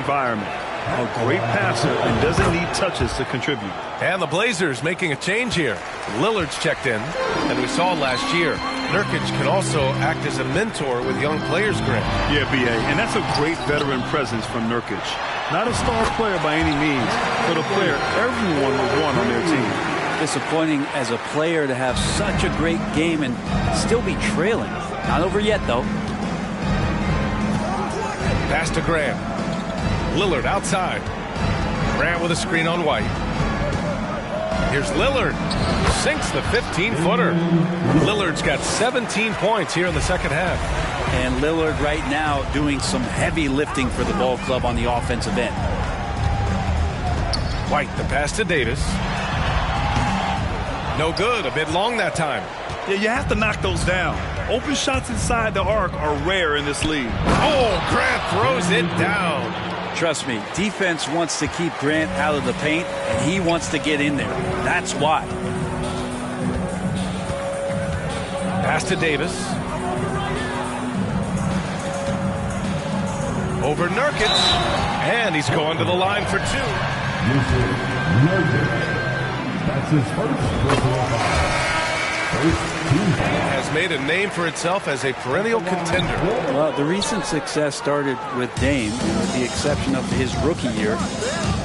Speaker 10: Environment. A great passer and doesn't need touches to contribute.
Speaker 2: And the Blazers making a change here. Lillard's checked in, and we saw last year. Nurkic can also act as a mentor with young players, Grant.
Speaker 10: Yeah, B.A., and that's a great veteran presence from Nurkic. Not a star player by any means, but a player everyone would want on their team.
Speaker 21: Disappointing as a player to have such a great game and still be trailing. Not over yet, though.
Speaker 2: Pass to Grant. Lillard outside. Grant with a screen on White. Here's Lillard. Sinks the 15-footer. Lillard's got 17 points here in the second half.
Speaker 21: And Lillard right now doing some heavy lifting for the ball club on the offensive end.
Speaker 2: White, the pass to Davis. No good. A bit long that time.
Speaker 10: Yeah, you have to knock those down. Open shots inside the arc are rare in this league.
Speaker 2: Oh, Grant throws it down.
Speaker 21: Trust me, defense wants to keep Grant out of the paint, and he wants to get in there. That's why.
Speaker 2: Pass to Davis. Over Nurkic. And he's going to the line for two.
Speaker 11: That's his first personal foul.
Speaker 2: Has made a name for itself as a perennial contender.
Speaker 21: Well, the recent success started with Dame, with the exception of his rookie year.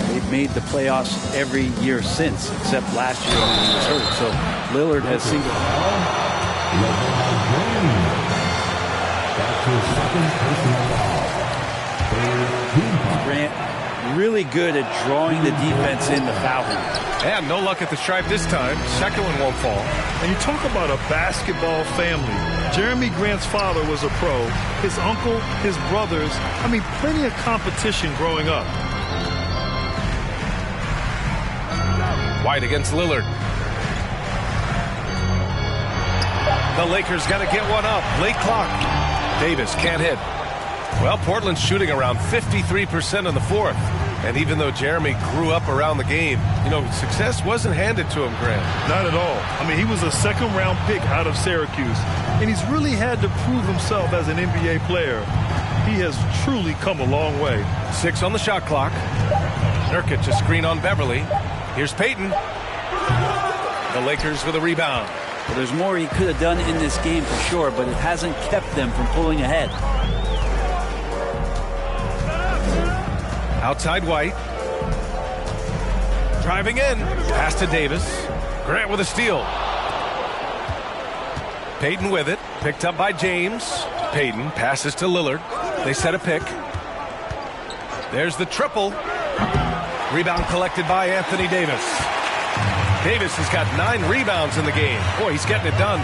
Speaker 21: They've made the playoffs every year since, except last year when he was hurt. So Lillard has singled.
Speaker 11: That's his second personal foul.
Speaker 21: Grant really good at drawing the defense in to foul him.
Speaker 2: And no luck at the stripe this time. Second one won't fall.
Speaker 10: And you talk about a basketball family. Jeremy Grant's father was a pro. His uncle, his brothers. I mean, plenty of competition growing up.
Speaker 2: White against Lillard. The Lakers got to get one up. Late clock. Davis can't hit. Well, Portland's shooting around 53% in the fourth. And even though Jeremy grew up around the game, you know, success wasn't handed to him, Grant.
Speaker 10: Not at all. I mean, he was a second-round pick out of Syracuse. And he's really had to prove himself as an NBA player. He has truly come a long way.
Speaker 2: 6 on the shot clock. Nurkic a screen on Beverly. Here's Payton. The Lakers with a rebound.
Speaker 21: Well, there's more he could have done in this game for sure, but it hasn't kept them from pulling ahead.
Speaker 2: Outside White. Driving in. Pass to Davis. Grant with a steal. Payton with it. Picked up by James. Payton passes to Lillard. They set a pick. There's the triple. Rebound collected by Anthony Davis. Davis has got 9 rebounds in the game. Boy, he's getting it done.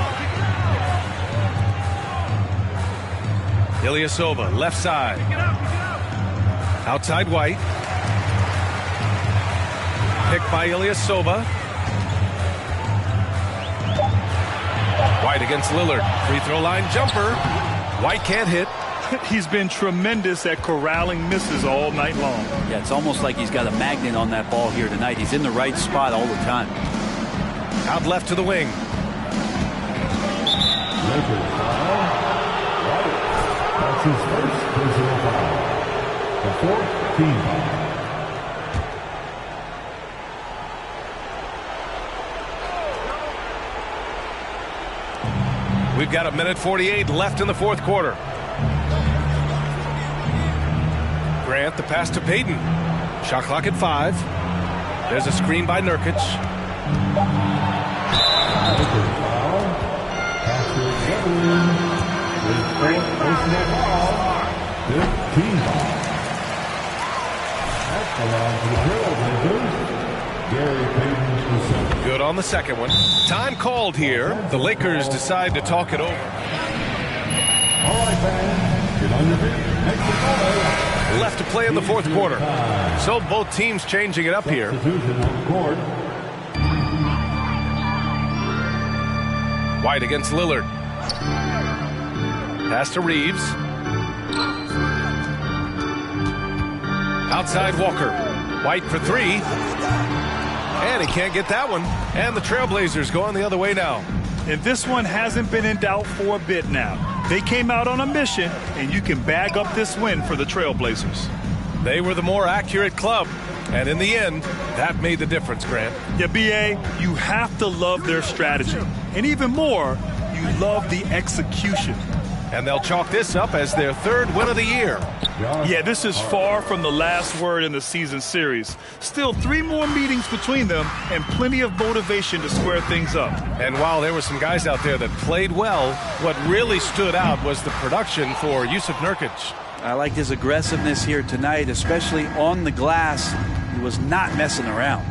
Speaker 2: Ilyasova, left side. Outside White. Picked by Ilyasova. White against Lillard. Free throw line jumper. White can't hit.
Speaker 10: He's been tremendous at corralling misses all night long.
Speaker 21: Yeah, it's almost like he's got a magnet on that ball here tonight. He's in the right spot all the time.
Speaker 2: Out left to the wing.
Speaker 11: That's his first personal foul. The 4th team foul.
Speaker 2: We've got 1:48 left in the 4th quarter. Grant, the pass to Payton. Shot clock at 5. There's a screen by Nurkic. Good on the second one. Time called here. The Lakers decide to talk it over.
Speaker 11: All right, fans. Get on your feet. Make the play.
Speaker 2: Left to play in the 4th quarter. So both teams changing it up here. White against Lillard. Pass to Reeves. Outside Walker. White for 3. And he can't get that one. And the Trailblazers going the other way now.
Speaker 10: And this one hasn't been in doubt for a bit now. They came out on a mission, and you can bag up this win for the Trailblazers.
Speaker 2: They were the more accurate club. And in the end, that made the difference, Grant.
Speaker 10: Yeah, B.A., you have to love their strategy. And even more, you love the execution.
Speaker 2: And they'll chalk this up as their 3rd win of the year.
Speaker 10: Yeah, this is far from the last word in the season series. Still 3 more meetings between them and plenty of motivation to square things up.
Speaker 2: And while there were some guys out there that played well, what really stood out was the production for Yusuf Nurkic.
Speaker 21: I liked his aggressiveness here tonight, especially on the glass. He was not messing around.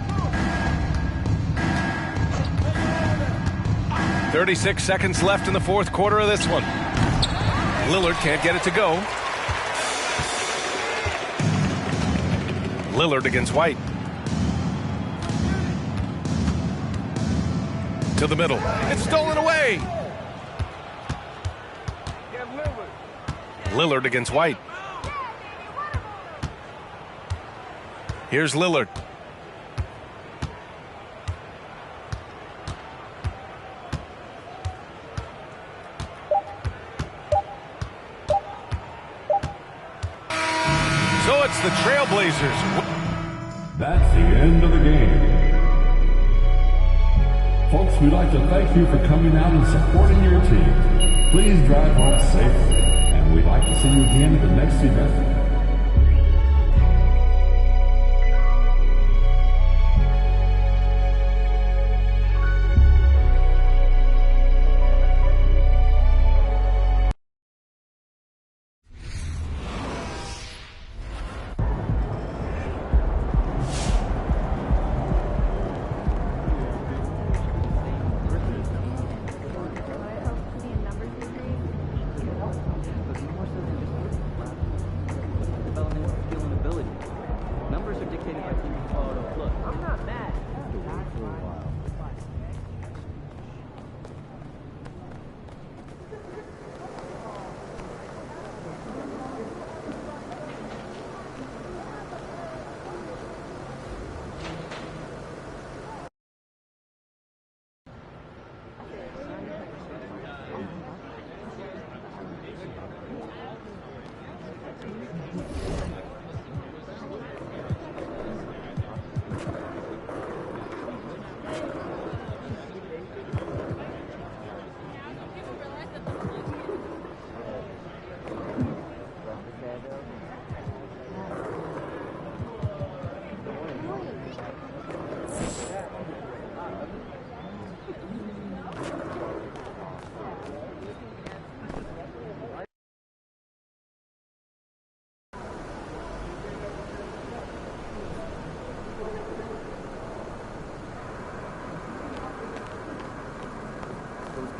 Speaker 2: 36 seconds left in the 4th quarter of this one. Lillard can't get it to go. Lillard against White. To the middle. It's stolen away. Lillard against White. Here's Lillard. So it's the Trailblazers.
Speaker 11: That's the end of the game. Folks, we'd like to thank you for coming out and supporting your team. Please drive home safely, and we'd like to see you again at the next event.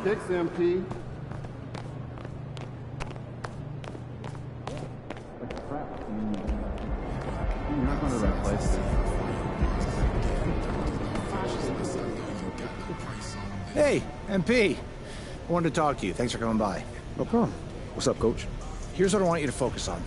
Speaker 1: Kicks, MP. You're not going to replace it.
Speaker 4: Hey, MP. I wanted to talk to you. Thanks for coming by.
Speaker 15: No problem. What's up, Coach?
Speaker 4: Here's what I want you to focus on.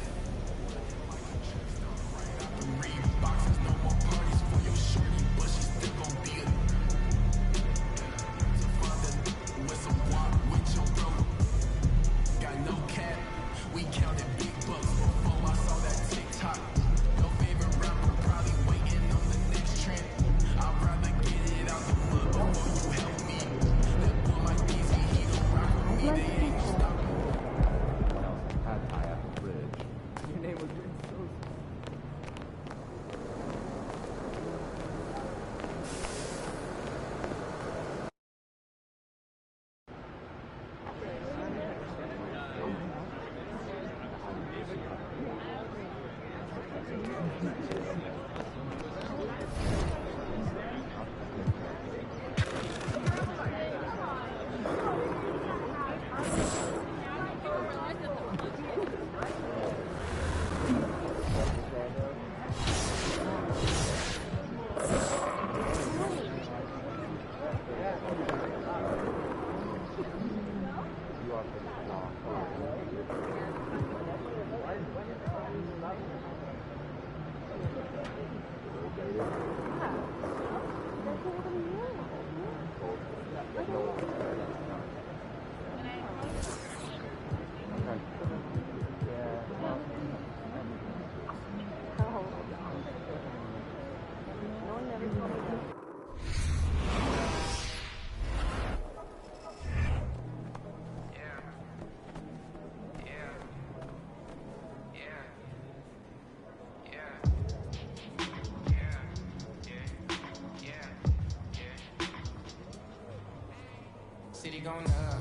Speaker 9: City going up,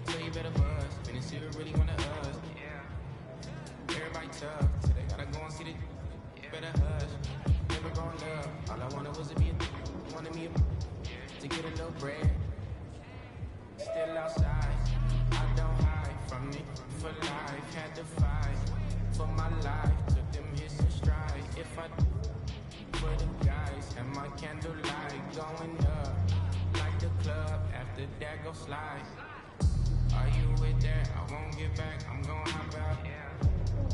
Speaker 9: so you better buzz. Venezuela really wanna us. Yeah. Everybody tough, so they gotta go and see the better hush. Never growing up, all I wanted was to be a, wanted me to get a little bread. Still outside, I don't hide from it for life. Had to fight for my life, took them hits and stride. If I for the guys, and my candlelight going up like the club. After that, go slide. Are you with that? I won't get back. I'm gonna hop out.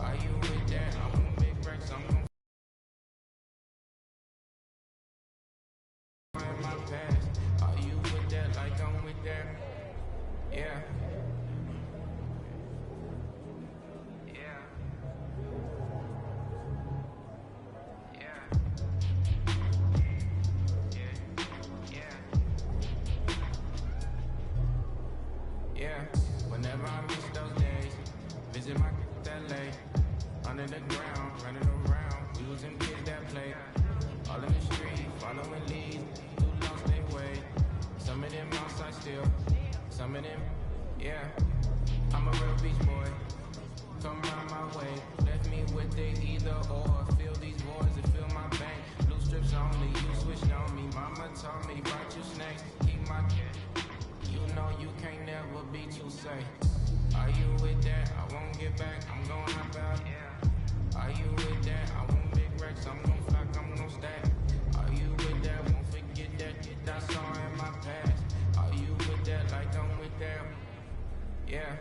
Speaker 9: Are you with that? I want big breaks. I'm gonna find my past. Are you with that? Like I'm with that? Yeah. Yeah, whenever I miss those days, visit my LA, under the ground, running around, we was in kids that play, all in the street, following leads, who lost their way, some of them outside still, some of them, yeah, I'm a real beach boy, come round my way, left me with the either or, fill these voids and fill my bank, blue strips only, you switched on me, mama told me, brought you snacks, keep my you know you can't never be too safe. Are you with that? I won't get back. I'm gonna hop out. Are you with that? I want big racks. I'm gonna flock. I'm gonna stack. Are you with that? Won't forget that. That's all in my past. Are you with that? Like I'm with that? Yeah.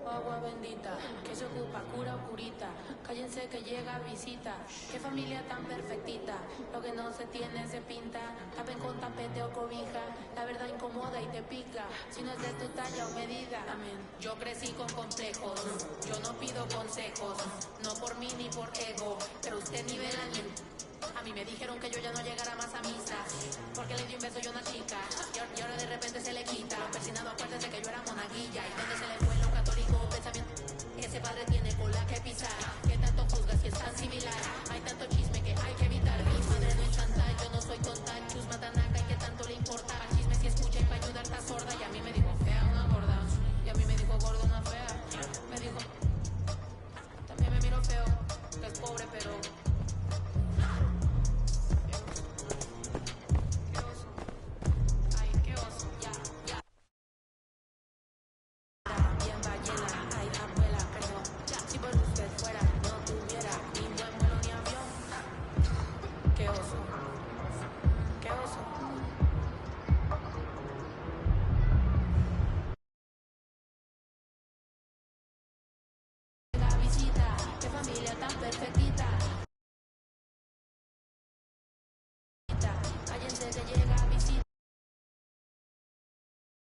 Speaker 12: Agua bendita, que se ocupa, cura purita. Cállense que llega visita. Qué familia tan perfectita. Lo que no se tiene se pinta. Tapen con tapete o cobija. La verdad incomoda y te pica. Si no es de tu talla o medida. Amén. Yo crecí con complejos. Yo no pido consejos. No por mí ni por ego. Pero usted nivela en a mí me dijeron que yo ya no llegara más a misa, porque le di un beso yo a una chica, y ahora de repente se le quita. Persinado, acuérdese que yo era monaguilla, y donde se le fue lo católico pensamiento. Ese padre tiene cola que pisar, que tanto juzga si es tan similar.